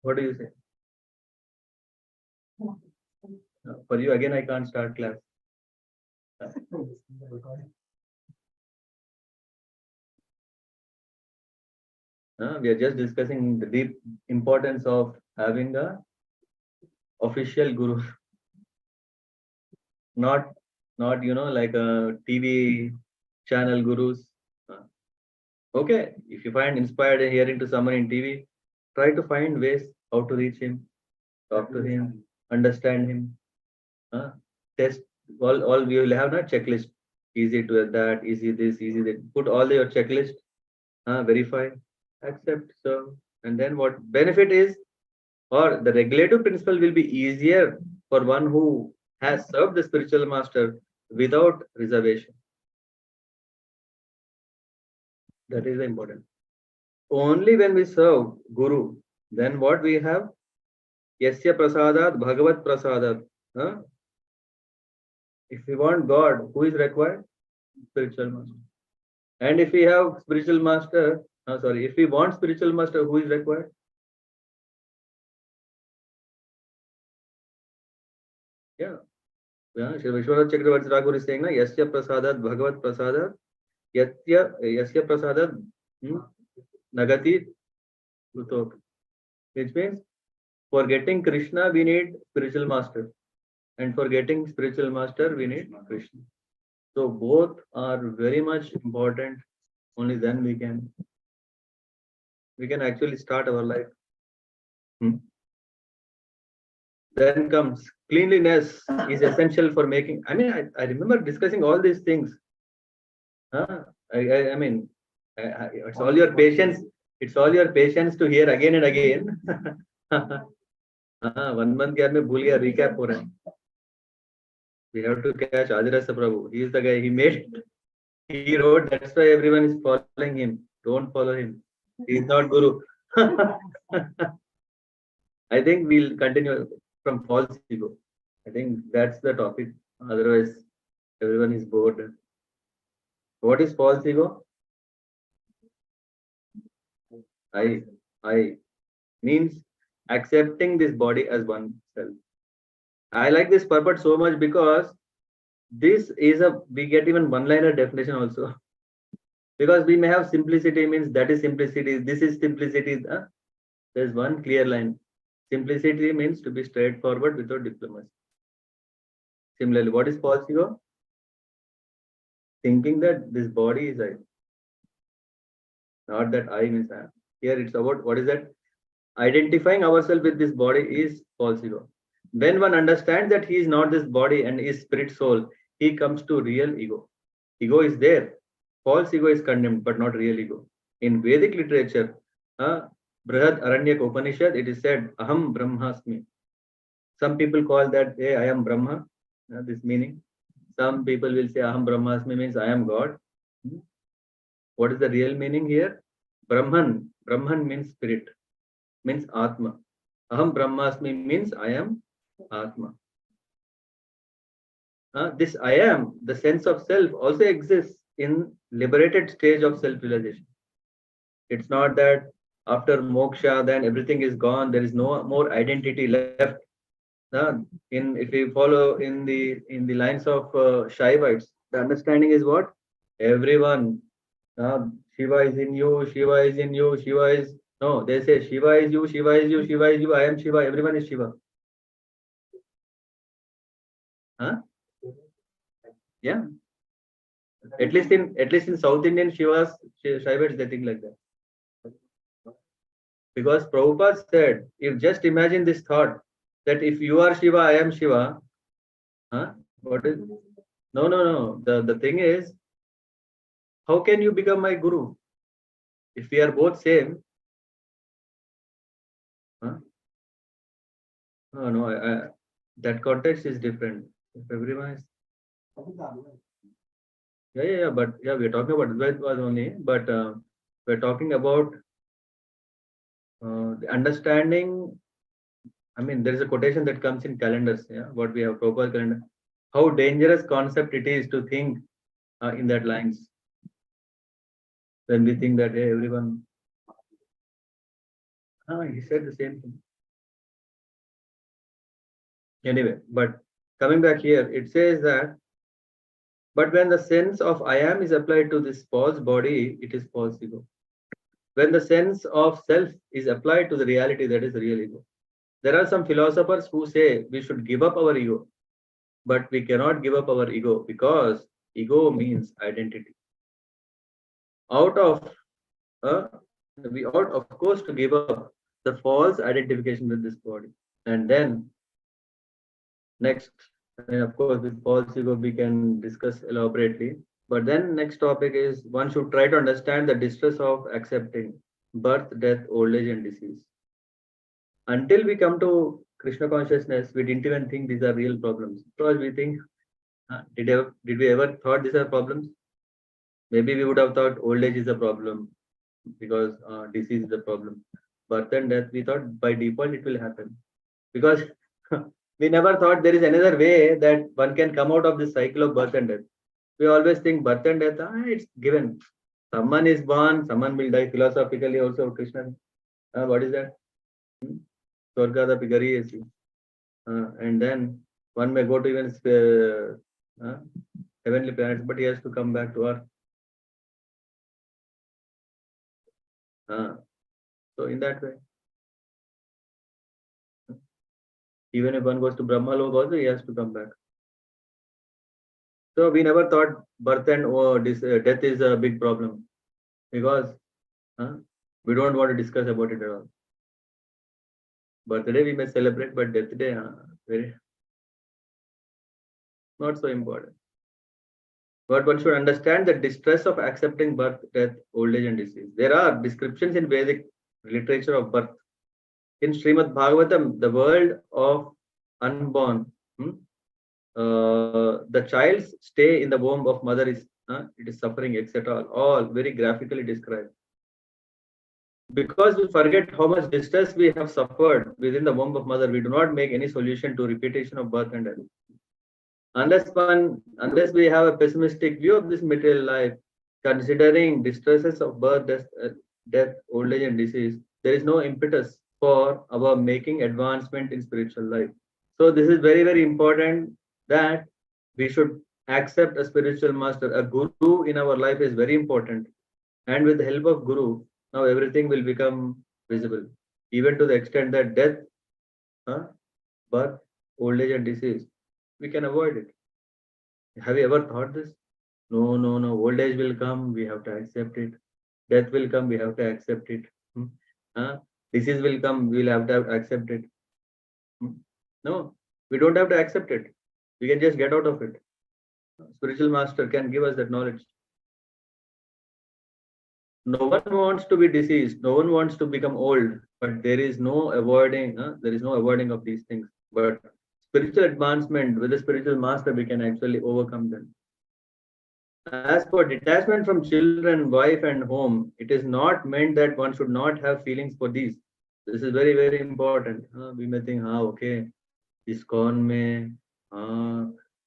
A: What do you say? For you, again, I can't start class. We are just discussing the deep importance of having a official guru, not like a TV channel gurus. Okay, if you find inspired in hearing to someone in TV, try to find ways how to reach him, talk to him, understand him. Test all. We will have a checklist. Easy to that, easy this, easy that. Put all your checklist. Verify, accept, serve, and then what benefit is, or the regulative principle will be easier for one who has served the spiritual master without reservation. That is important. Only when we serve Guru, then what we have? Yasya prasadat Bhagavad prasadat. If we want God, who is required? Spiritual master. And if we have spiritual master, if we want spiritual master, who is required? Yeah. Shri Vishwanath Chakravarti Thakur is saying, Yasya prasadat Bhagavad prasadat, Yasya prasadat Nagati Utok. which means for getting Krishna, we need spiritual master. And for getting spiritual master, we need Krishna. So both are very much important. Only then we can actually start our life. Then comes cleanliness is essential for making. I mean, I remember discussing all these things. I mean, it's all your patience. It's all your patience to hear again and again. 1 month gap में भूल गया, recap हो रहा है. We have to catch Adirasa Prabhu. He is the guy. He made. He wrote. That's why everyone is following him. Don't follow him. He is not Guru. I think we'll continue from false ego. I think that's the topic. Otherwise, everyone is bored. What is false ego? I means accepting this body as oneself. I like this purport so much because this is we get even one-liner definition also. Because we may have simplicity means that is simplicity. This is simplicity. There's one clear line. Simplicity means to be straightforward without diplomacy. Similarly, what is false ego? Thinking that this body is I. Not that I means I am. Here it's about what is that? Identifying ourselves with this body is false ego. When one understands that he is not this body and is spirit soul, he comes to real ego. Ego is there. False ego is condemned, but not real ego. In Vedic literature, Brihad Aranyak Upanishad, it is said, Aham Brahmasmi. Some people call that, hey, I am Brahma, this meaning. Some people will say Aham Brahmasmi means I am God. What is the real meaning here? Brahman. Brahman means spirit, means Atma. Aham Brahmasmi means I am Atma. This I am, the sense of self, also exists in liberated stage of self-realization. It's not that after moksha, then everything is gone. There is no more identity left. If we follow in the lines of Shaivites, the understanding is what? Everyone, Shiva is in you, Shiva is in you, Shiva is, no, they say Shiva is you, Shiva is you, Shiva is you, I am Shiva, everyone is Shiva. Yeah. At least in South Indian Shaivites, they think like that. Because Prabhupada said, if just imagine this thought, that if you are Shiva, I am Shiva. What is? No. The thing is, how can you become my guru? If we are both same. No, that context is different. If everyone is. Yeah, but yeah, we're talking about Advaita only, but we're talking about the understanding. I mean, there is a quotation that comes in calendars. Yeah, what we have Prabhupada calendar. How dangerous concept it is to think in that lines. When we think that hey, everyone. He said the same thing. Anyway, but coming back here, it says that. But when the sense of I am is applied to this false body, it is false ego. When the sense of self is applied to the reality, that is real ego. There are some philosophers who say we should give up our ego, but we cannot give up our ego because ego means identity. We ought, of course, to give up the false identification with this body. And then, next, and of course, with false ego, we can discuss elaborately. But then, next topic is one should try to understand the distress of accepting birth, death, old age, and disease. Until we come to Krishna consciousness, we didn't even think these are real problems. Because we think, did we ever thought these are problems? Maybe we would have thought old age is a problem because disease is a problem. Birth and death, we thought by default it will happen. Because we never thought there is another way that one can come out of this cycle of birth and death. We always think birth and death, it's given. Someone is born, someone will die. Philosophically also, Krishna. What is that? Swarga Pigari Esi. And then one may go to even heavenly planets, but he has to come back to earth. So in that way. Even if one goes to Brahma Lok also, he has to come back. So we never thought birth and death is a big problem, because we don't want to discuss about it at all. Birthday we may celebrate, but death day, very not so important. But one should understand the distress of accepting birth, death, old age, and disease. There are descriptions in Vedic literature of birth. In Srimad Bhagavatam, the world of unborn, the child's stay in the womb of mother is it is suffering, etc. All very graphically described. Because we forget how much distress we have suffered within the womb of mother, we do not make any solution to repetition of birth and death. Unless we have a pessimistic view of this material life, considering distresses of birth, death, old age, and disease, there is no impetus for our making advancement in spiritual life. So this is very, very important, that we should accept a spiritual master. A guru in our life is very important. And with the help of guru, now everything will become visible. Even to the extent that death, birth, old age, and disease, we can avoid it. Have you ever thought this? No. Old age will come, we have to accept it. Death will come, we have to accept it. Disease will come, we'll have to accept it. No, we don't have to accept it. We can just get out of it. Spiritual master can give us that knowledge. No one wants to be diseased. No one wants to become old. But there is no avoiding. There is no avoiding of these things. But spiritual advancement with the spiritual master, we can actually overcome them. As for detachment from children, wife, and home, it is not meant that one should not have feelings for these. This is very, very important. We may think, okay, ISKCON में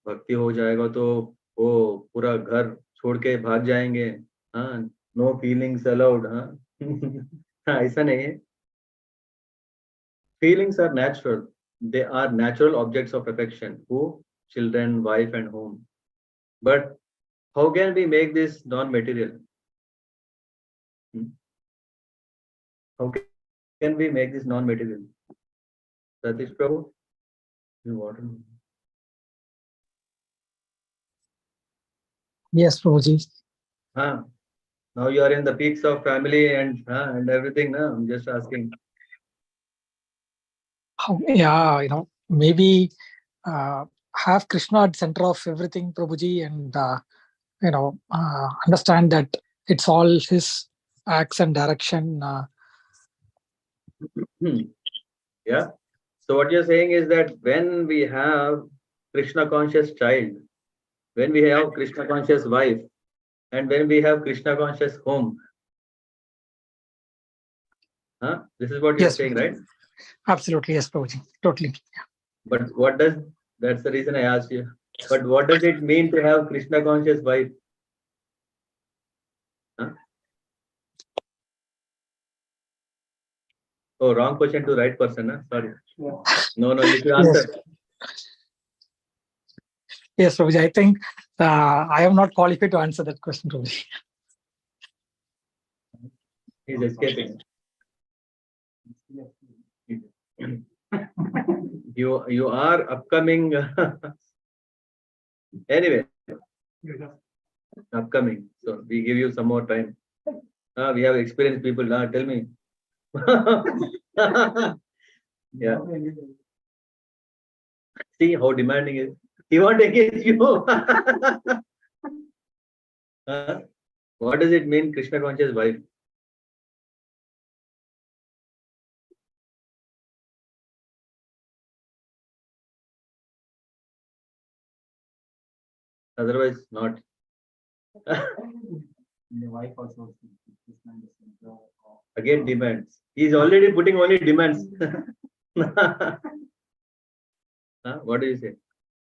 A: भक्ति हो जाएगा तो वो पूरा घर छोड़ के भाग जाएंगे. No feelings allowed. ऐसा नहीं है. Feelings are natural. They are natural objects of affection. Who? Children, wife, and home. But how can we make this non-material? How can we make this non-material? Satish Prabhu?
B: Yes, Prabhuji.
A: Now you are in the peaks of family and everything. I'm just asking.
B: Yeah, maybe have Krishna at center of everything, Prabhuji, and understand that it's all his acts and direction.
A: Yeah. So what you're saying is that when we have Krishna conscious child, when we have Krishna conscious wife, and when we have Krishna conscious home, this is what you're saying, right?
B: Absolutely, yes, Prabhuji. Totally.
A: But that's the reason I asked you. But what does it mean to have Krishna conscious wife? Oh, wrong question to right person. Sorry. Yeah. No, you should answer.
B: Yes, Prabhuji. I think I am not qualified to answer that question, Prabhuji.
A: He's escaping. You are upcoming. Anyway, upcoming. So we give you some more time. We have experienced people. Tell me. Yeah. See how demanding it is. He won't engage you. What does it mean, Krishna conscious wife? Otherwise, not.
E: The wife also.
A: Again, demands. He's already putting only demands. What do you say?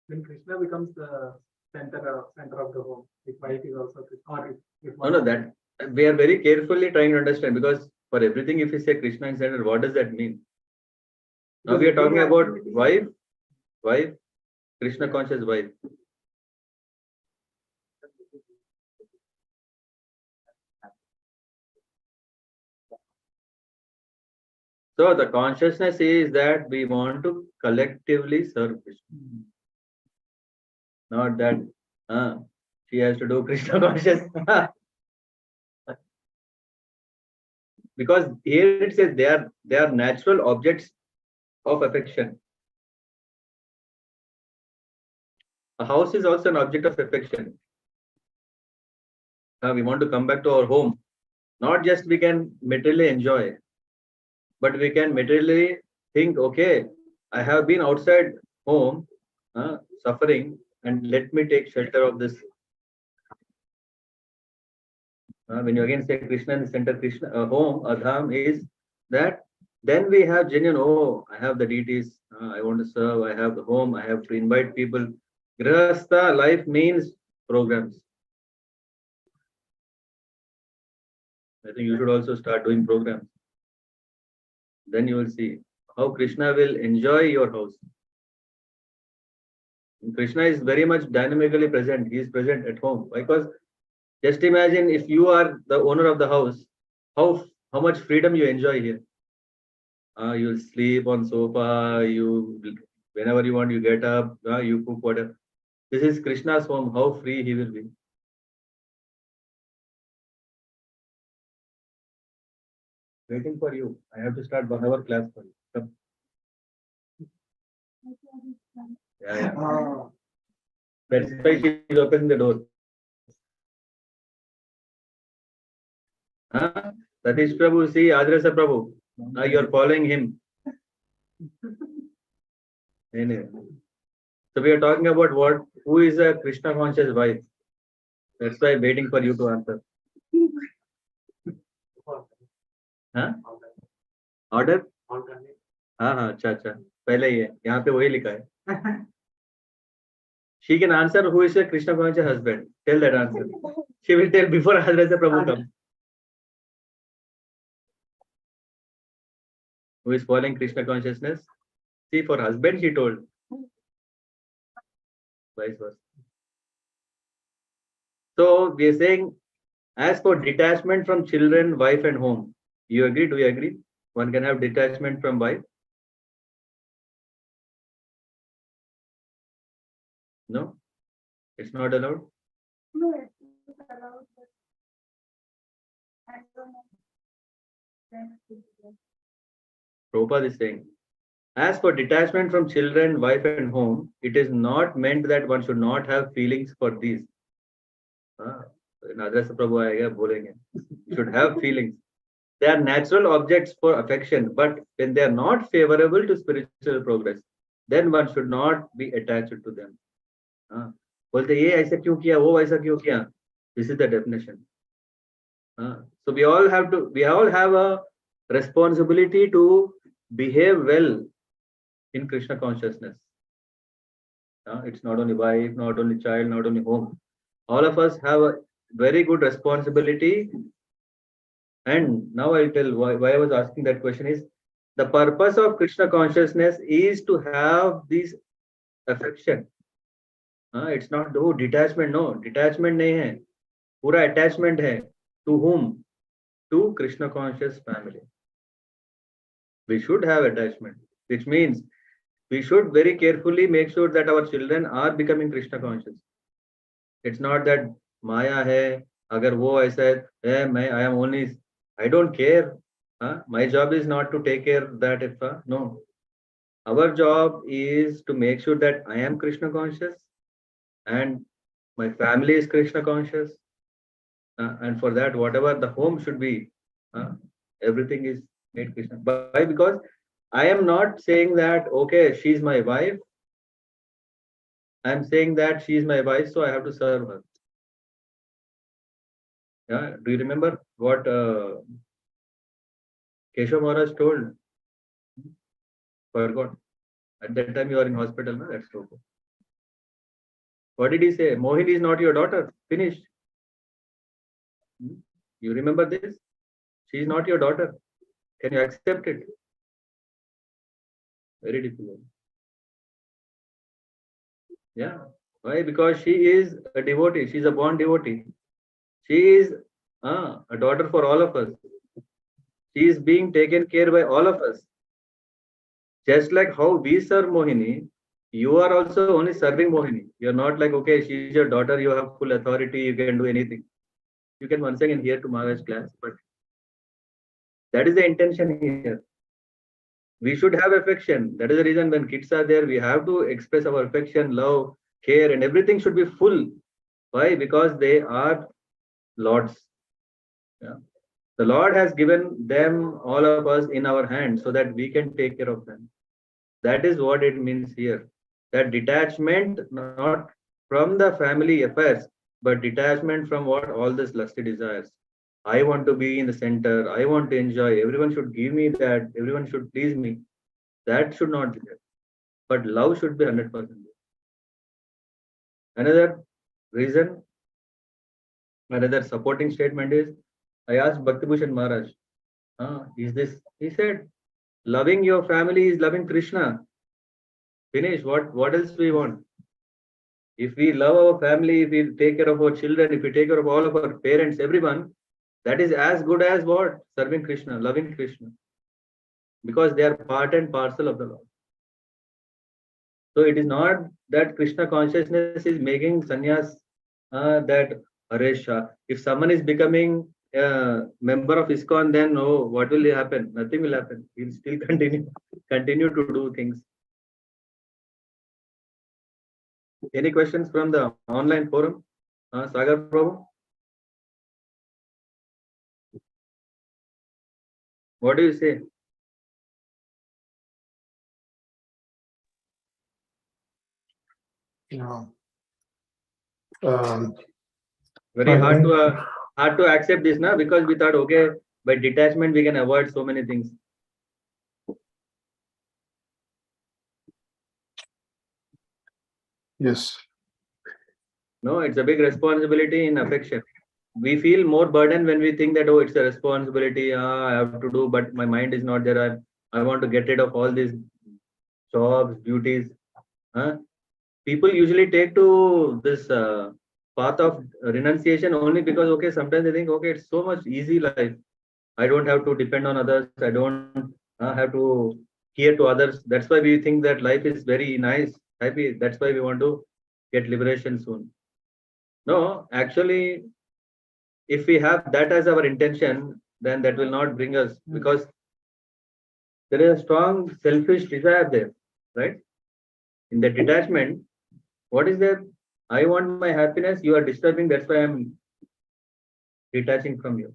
E: When Krishna becomes the center of the home, his wife is also Krishna.
A: No, that we are very carefully trying to understand, because for everything, if you say Krishna in center, what does that mean? Now we are talking about wife, Krishna conscious wife. So the consciousness is that we want to collectively serve Krishna. Not that she has to do Krishna conscious. Because here it says they are natural objects of affection. A house is also an object of affection. We want to come back to our home. Not just we can materially enjoy, but we can materially think, okay, I have been outside home, suffering, and let me take shelter of this. When you again say Krishna in the center, Krishna, home, Adham is that, then we have genuine, oh, I have the deities, I want to serve, I have the home, I have to invite people. Grihastha life means programs. I think you should also start doing programs. Then you will see how Krishna will enjoy your house. Krishna is very much dynamically present. He is present at home. Because just imagine if you are the owner of the house, how much freedom you enjoy here. You will sleep on sofa, you whenever you want, you get up, you cook whatever. This is Krishna's home, how free he will be. Waiting for you. I have to start 1 hour class for you. Come. Yeah. That's why she is opening the door. Satish Prabhu, see, Adrasa Prabhu. Now you are following him. Anyway. So we are talking about who is a Krishna conscious wife. That's why I'm waiting for you to answer. Order? हाँ, अच्छा. पहले ही है. यहाँ पे वही लिखा है. She can answer who is a Krishna conscious husband. Tell that answer. She will tell before Adrasa Prabhu comes. Who is following Krishna consciousness? See, for husband, she told. Vice versa. So, we are saying, as for detachment from children, wife and home, you agree? Do you agree? One can have detachment from wife? No? It's not allowed?
F: No, it's allowed. I don't know.
A: Prabhupada is saying, as for detachment from children, wife and home, it is not meant that one should not have feelings for these. Adrasa Prabhu aayega, bolenge. You should have feelings. They are natural objects for affection, but when they are not favorable to spiritual progress, then one should not be attached to them. बोलते ये ऐसा क्यों किया, वो ऐसा क्यों किया? This is the definition. So we all have a responsibility to behave well in Krishna consciousness. It's not only wife, not only child, not only home. All of us have a very good responsibility. And now I'll tell why I was asking that question is, the purpose of Krishna consciousness is to have this affection. It's not detachment. No, detachment nahi hai. Pura attachment hai. To whom? To Krishna conscious family. We should have attachment, which means we should very carefully make sure that our children are becoming Krishna conscious. It's not that Maya hai, agar wo aisa hai, I am only, I don't care. My job is not to take care of that. No. Our job is to make sure that I am Krishna conscious and my family is Krishna conscious. And for that, whatever the home should be, everything is made Krishna. Why? Because I am not saying that, okay, she's my wife. I'm saying that she is my wife, so I have to serve her. Yeah. Do you remember what Keshav Maharaj told? Forgot. At that time you are in hospital, no? That's okay. What did he say? Mohini is not your daughter. Finished. You remember this? She is not your daughter. Can you accept it? Very difficult. Yeah. Why? Because she is a devotee. She is a born devotee. She is a daughter for all of us. She is being taken care by all of us. Just like how we serve Mohini, you are also only serving Mohini. You're not like, okay, she's your daughter, you have full authority, you can do anything. You can once again hear to Maharaj's class, but that is the intention here. We should have affection. That is the reason when kids are there, we have to express our affection, love, care, and everything should be full. Why? Because they are Lord's. Yeah. The Lord has given them, all of us, in our hands so that we can take care of them. That is what it means here. That detachment, not from the family affairs, but detachment from what all this lusty desires. I want to be in the center. I want to enjoy. Everyone should give me that. Everyone should please me. That should not be there. But love should be 100%. Another reason, another supporting statement is, I asked Bhaktibhushan Maharaj, is this? He said, loving your family is loving Krishna. Finish. What else we want? If we love our family, if we take care of our children, if we take care of all of our parents, everyone, that is as good as what? Serving Krishna, loving Krishna. Because they are part and parcel of the Lord. So it is not that Krishna consciousness is making sannyas that Aresha. If someone is becoming a member of ISKCON, then what will happen? Nothing will happen. He'll still continue to do things. Any questions from the online forum? Sagar Prabhu? What do you say?
G: Yeah.
A: Very hard to accept this now, because we thought, okay, by detachment we can avoid so many things.
G: Yes.
A: No, it's a big responsibility in affection. We feel more burden when we think that, oh, it's a responsibility, I have to do, but my mind is not there. I want to get rid of all these jobs, duties. People usually take to this path of renunciation only because, okay, sometimes they think, okay, it's so much easy life. I don't have to depend on others. I don't have to care to others. That's why we think that life is very nice, happy. That's why we want to get liberation soon. No, actually, if we have that as our intention, then that will not bring us, because there is a strong selfish desire there, right? In the detachment, what is there? I want my happiness, you are disturbing, that's why I'm detaching from you.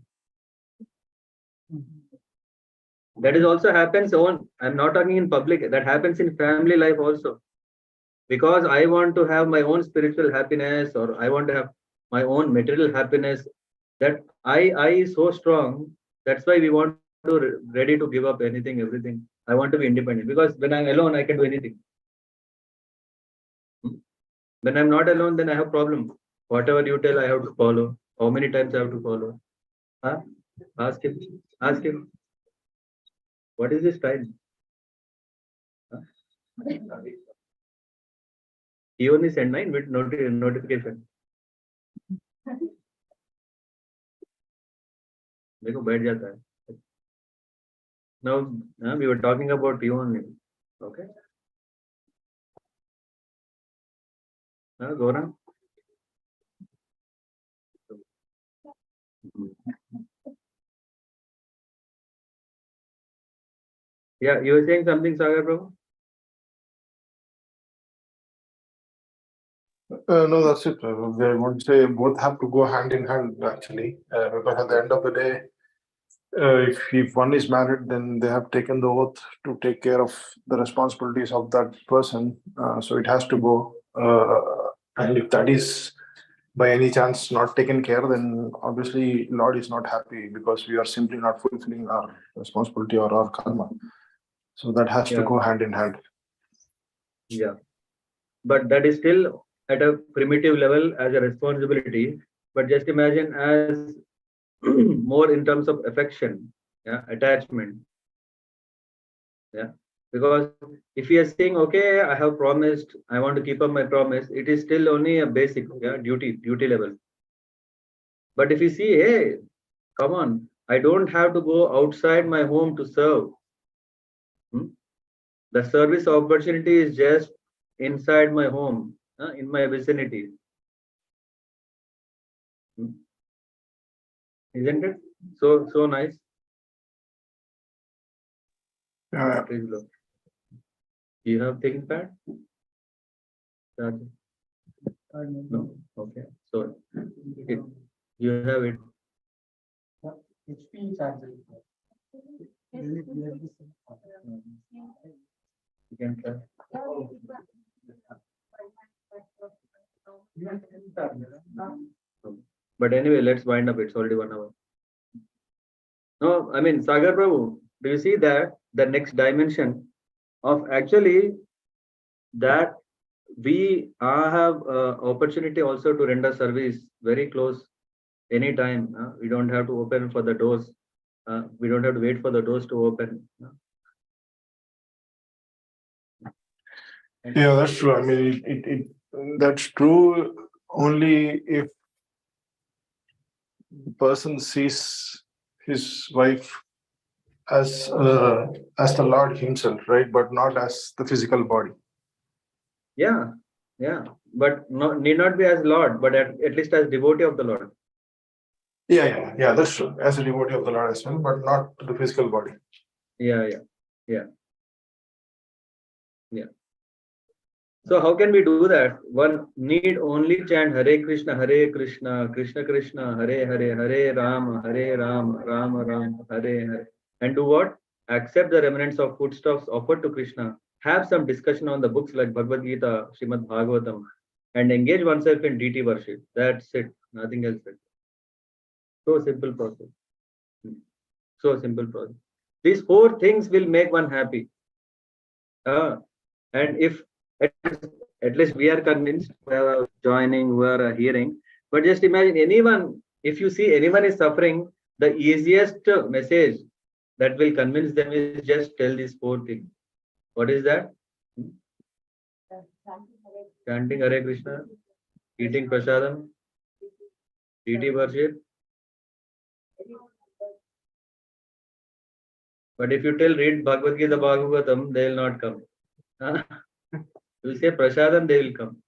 A: That is also happens on, I'm not talking in public, that happens in family life also. Because I want to have my own spiritual happiness, or I want to have my own material happiness, that I is so strong, that's why we want to ready to give up anything, everything. I want to be independent, because when I'm alone, I can do anything. When I'm not alone, then I have problem. Whatever you tell, I have to follow. How many times I have to follow? Ask him. Ask him. What is this time? He only send my notification. देखो बैठ जाता है. Now we were talking about you only. Okay. Gaurang. Yeah, you were saying something, Sagar Prabhu?
G: No, that's it. I want to say both have to go hand in hand, actually, because at the end of the day, if one is married, then they have taken the oath to take care of the responsibilities of that person. So it has to go. And if that is by any chance not taken care, then obviously Lord is not happy, because we are simply not fulfilling our responsibility or our karma. So that has to go hand in hand.
A: Yeah. But that is still at a primitive level as a responsibility. But just imagine as more in terms of affection, attachment. Because if we are saying, okay, I have promised, I want to keep up my promise, it is still only a basic duty level. But if you see, hey, come on, I don't have to go outside my home to serve. The service opportunity is just inside my home, in my vicinity. Isn't it? So nice.
G: Yeah.
A: Praise the Lord. You have taken pad? No. Okay. So you have it.
E: HP charger.
A: You can try. But anyway, let's wind up. It's already 1 hour. No, I mean, Sagar Prabhu, do you see that the next dimension of actually that we have opportunity also to render service very close anytime. We don't have to open for the doors. We don't have to wait for the doors to open.
G: Yeah, that's true. I mean, that's true only if the person sees his wife as the Lord himself, right? But not as the physical body.
A: Yeah, but need not be as Lord, but at least as devotee of the Lord.
G: Yeah, that's true. As a devotee of the Lord as well, but not the physical body.
A: Yeah. So how can we do that? One need only chant Hare Krishna, Krishna Krishna, Hare Hare, Hare Ram, Ram Ram, Hare Hare. And do what? Accept the remnants of foodstuffs offered to Krishna. Have some discussion on the books like Bhagavad Gita, Srimad Bhagavatam, and engage oneself in deity worship. That's it. Nothing else. So simple process. So simple process. These 4 things will make one happy. And if at least we are convinced, we are joining, we are hearing. But just imagine anyone, if you see anyone is suffering, the easiest message that will convince them is just tell these 4 things. What is that? Chanting Hare Krishna, eating prasadam, deity worship. But if you tell read Bhagavad Gita, Bhagavatam, they will not come. You say prasadam, they will come.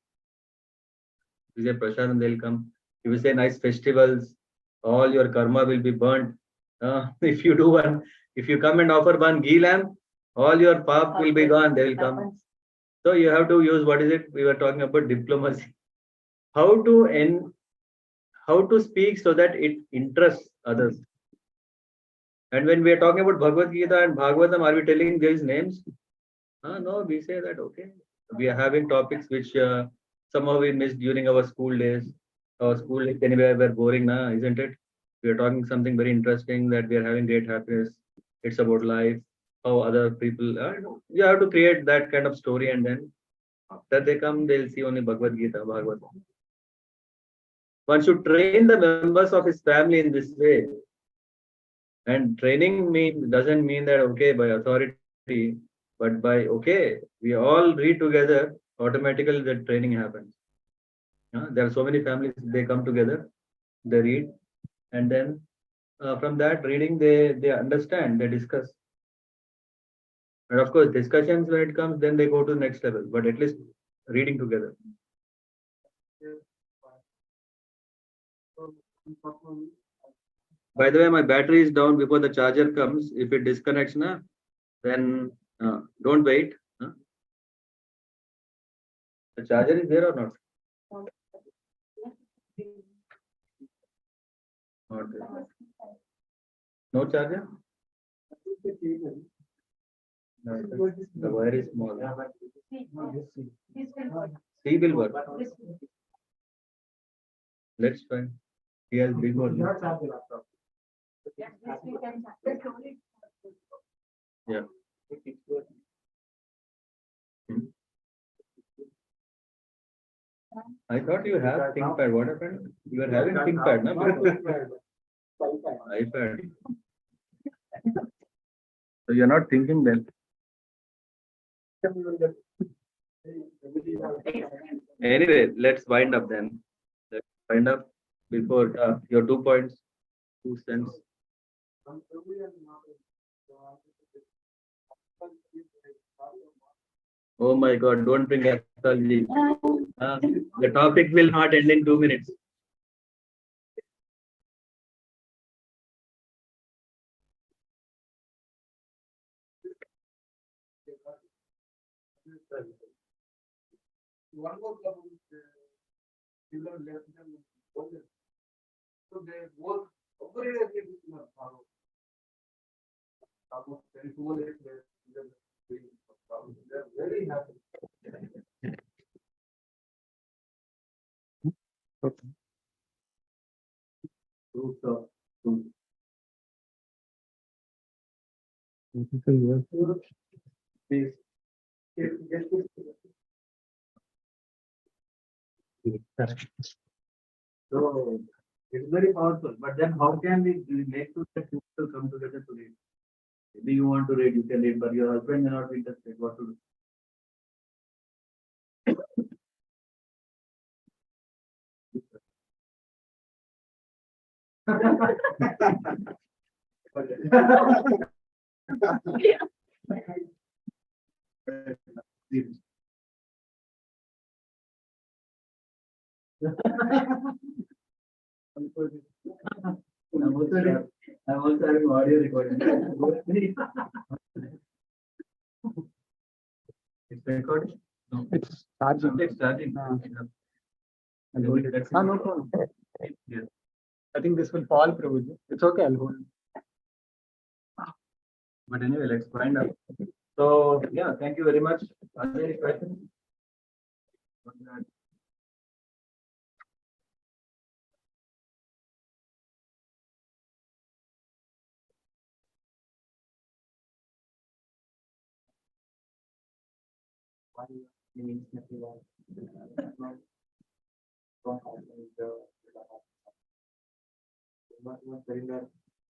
A: You say prasadam, they will come. If you say nice festivals, all your karma will be burnt. If you come and offer one ghee lamp, all your pap will be gone. They will come. So you have to use, what is it? We were talking about diplomacy. How to speak so that it interests others. And when we are talking about Bhagavad Gita and Bhagavatam, are we telling these names? No, we say that, okay. We are having topics which somehow we missed during our school days. Our school days anyway were boring, isn't it? We are talking something very interesting, that we are having great happiness. It's about life, how other people you have to create that kind of story, and then after they come, they'll see only Bhagavad Gita, Bhagavatam. One should train the members of his family in this way. And training doesn't mean that, okay, by authority, but by, okay, we all read together, automatically the training happens. There are so many families, they come together, they read, and then from that reading, they understand, they discuss. And of course, discussions, when it comes, then they go to the next level, but at least reading together. By the way, my battery is down before the charger comes. If it disconnects, then don't wait. The charger is there or not? Not there. No charger? No, the wire is small. C will work. Let's try. He has big one. Yeah. I thought you have ThinkPad. What happened? You are having ThinkPad, no? iPad. So you're not thinking then. Anyway, let's wind up then. Let's wind up before your 2 points, 2 cents. Oh my God, don't bring astrology. The topic will not end in 2 minutes.
E: One more couple children left them older. So they both very follow. Almost 22 days they're very happy.
A: Roots of Please. So it's very powerful. But then how can we make two people come together to read? Maybe you want to read, you can read, but your husband may not be interested. What to do? I'm also having audio recording. It's recording? No.
B: It's charging.
A: It's charging.
B: No problem.
A: Yes.
B: I think this will fall, Prabhuji. It's okay, I'll hold.
A: But anyway, let's find out. So yeah, thank you very much. Are there any questions?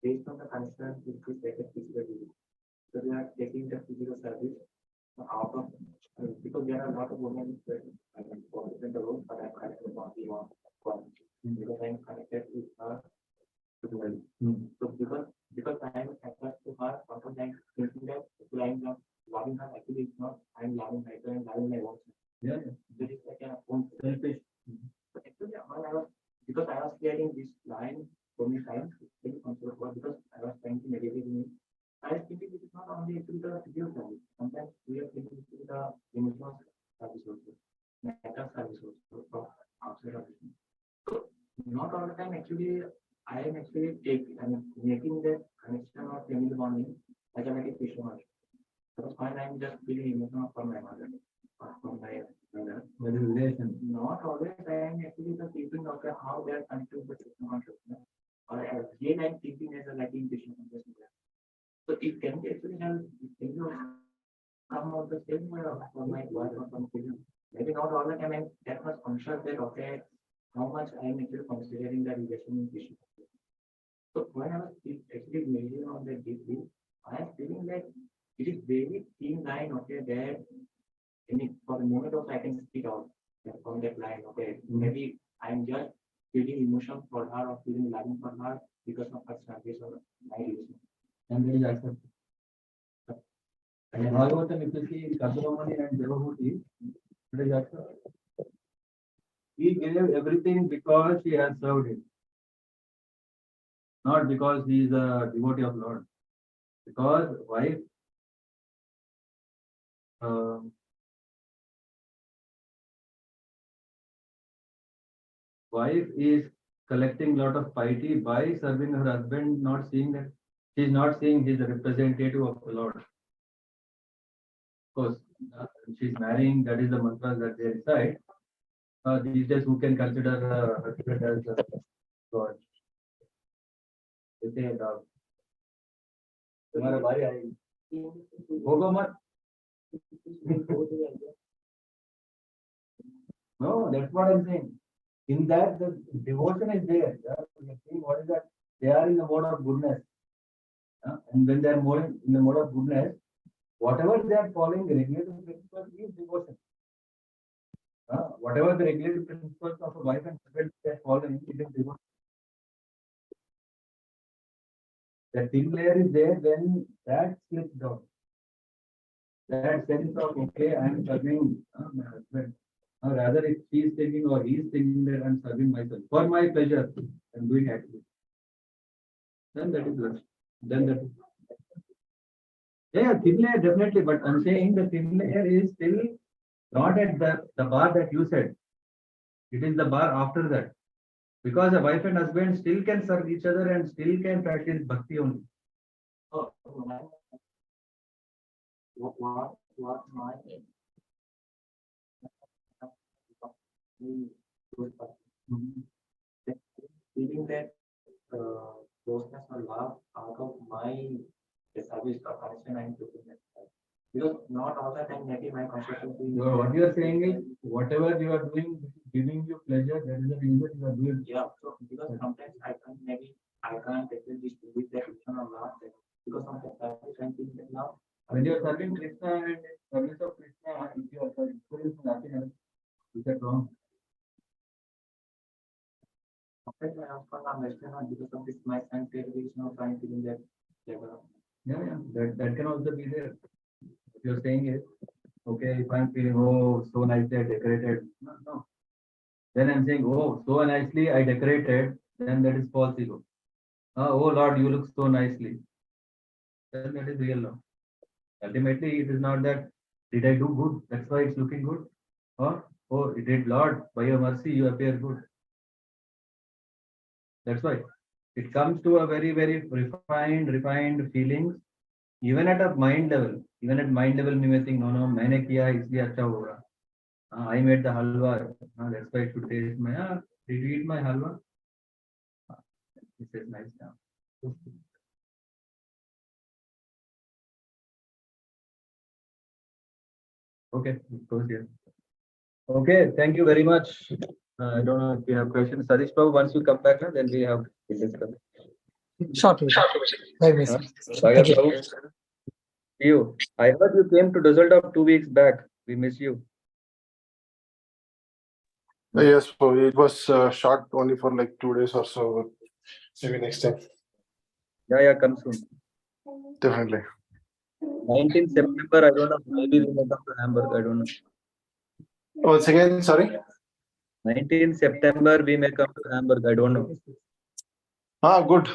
A: Based on the concerns which we take a physical disease. So we are taking the physical service out of because there are a lot of women in the room, but I'm connected to body one because I'm connected with her to the well. So because I am attached to her, sometimes thinking that I'm not loving her, actually it's not. I'm loving her, I'm loving my own. Yeah. There is like a own selfish. But actually, because I was hearing this line so many times, because I was trying to meditate in it. I was thinking it is not only actually the physical service. Sometimes we are thinking it is the emotional service also, mental service also from outside of it. So not all the time actually I am actually making that connection or family bonding as a meditation also. Because when I'm just feeling emotional for my mother or from my brother. With relation. Not always I am actually the thinking of how they are connected with the consciousness. Or again I'm thinking as a Latin Krishna consciousness. So it can be actually help if you come out the same way for my wife or some children. Maybe not all the time I'm that much conscious that okay, how much I am actually considering the relation in Krishna. So when I was actually meditating on that deeply, I am feeling that it is very thin line, okay, that for the moment also I can speak out from that line, okay. Maybe I'm just feeling emotion for her or feeling loving for her because of her service or my relation. And there is acceptance. And in Bhagavatam, if you see Kadamani and Devahuti, there is acceptance. He gave everything because he has served him. Not because he is a devotee of Lord. Because wife is collecting lot of piety by serving her husband, not seeing that she is not seeing he is a representative of the Lord. Of course, she's marrying, that is the mantra that they recite. These days, who can consider her husband as God? They say, तुम्हारा भाई आएगी होगा मत. No, that's what I'm saying. In that, the devotion is there. Yeah? You see, what is that? They are in the mode of goodness. And when they are more in the mode of goodness, whatever they are following the regulative principles is devotion. Whatever the regulative principles of a wife and husband they are following, it is devotion. The thin layer is there when that slips down. That sense of, okay, I am serving my husband. Or rather, if she is thinking or he is thinking that I am serving myself for my pleasure, I am doing activity. Then that is lust. Then that is. Yeah, thin layer definitely, but I'm saying the thin layer is still not at the bar that you said. It is the bar after that. Because a wife and husband still can serve each other and still can practice bhakti only.
E: Oh, what my feeling that closeness or love out of my service or connection I'm looking at. Because not all the time maybe my consciousness
A: What you are saying is whatever you are doing, giving you pleasure, that is the reason you are doing.
E: yeah, so because sometimes I can't actually with that vision or love that because sometimes I'm thinking that now
A: When you are serving Krishna and service of Krishna, if you are experiencing nothing else, is that wrong?
E: sometimes I ask for understand because of this my and vision of I'm feeling that level.
A: Yeah, that can also be there. What you are saying is, okay, if I'm feeling, oh, so nicely I decorated. No. Then I'm saying, oh, so nicely I decorated, then that is false ego. Oh Lord, you look so nicely. Then that is real love. Ultimately, it is not that, did I do good? That's why it's looking good. Or, oh, it did Lord, by your mercy, you appear good. That's why it comes to a very, very refined feelings, even at a mind level. Even at mind level, we may think, no, मैंने किया इसलिए अच्छा होगा. I made the halwa. That's why it should taste my. Did you eat my halwa? It says nice now. Okay, it goes here. Okay, thank you very much. I don't know if you have questions. Sadish Prabhu, once you come back, then we have to discuss.
B: Sure, Prabhuji. Very nice.
A: Bhagavad
B: Thank you.
A: Prabhu, you. I heard you came to Düsseldorf 2 weeks back. We miss you.
G: Yes, so it was short only for like 2 days or so. Maybe next time.
A: Yeah, come soon.
G: Definitely.
A: 19th September, I don't know. Maybe we may come to Hamburg. I don't know.
G: Once again, sorry.
A: 19th September, we may come to Hamburg. I don't know.
G: Good.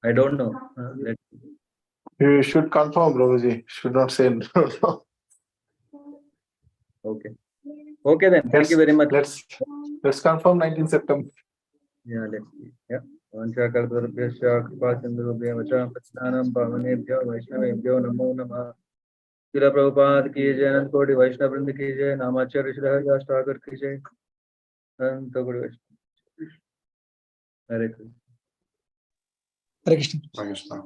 A: I don't know.
G: You should confirm, Prabhuji. Should not say no.
A: Okay. Okay then. Thank you very much.
G: Let's confirm 19 September.
A: Yeah, let's see. Yeah. Vanchakalparabhyasya kripasindhubhya vacham prasnanam pavanebhyo vaishnavebhyo namo namah. Srila Prabhupada ki jai, Anand Koti Vaishnava Vrinda ki jai, Namacharya Shri Haridas ki jai. Ananta Koti Vaishnava. Hare Krishna.
B: Hare Krishna.
G: Hare Krishna.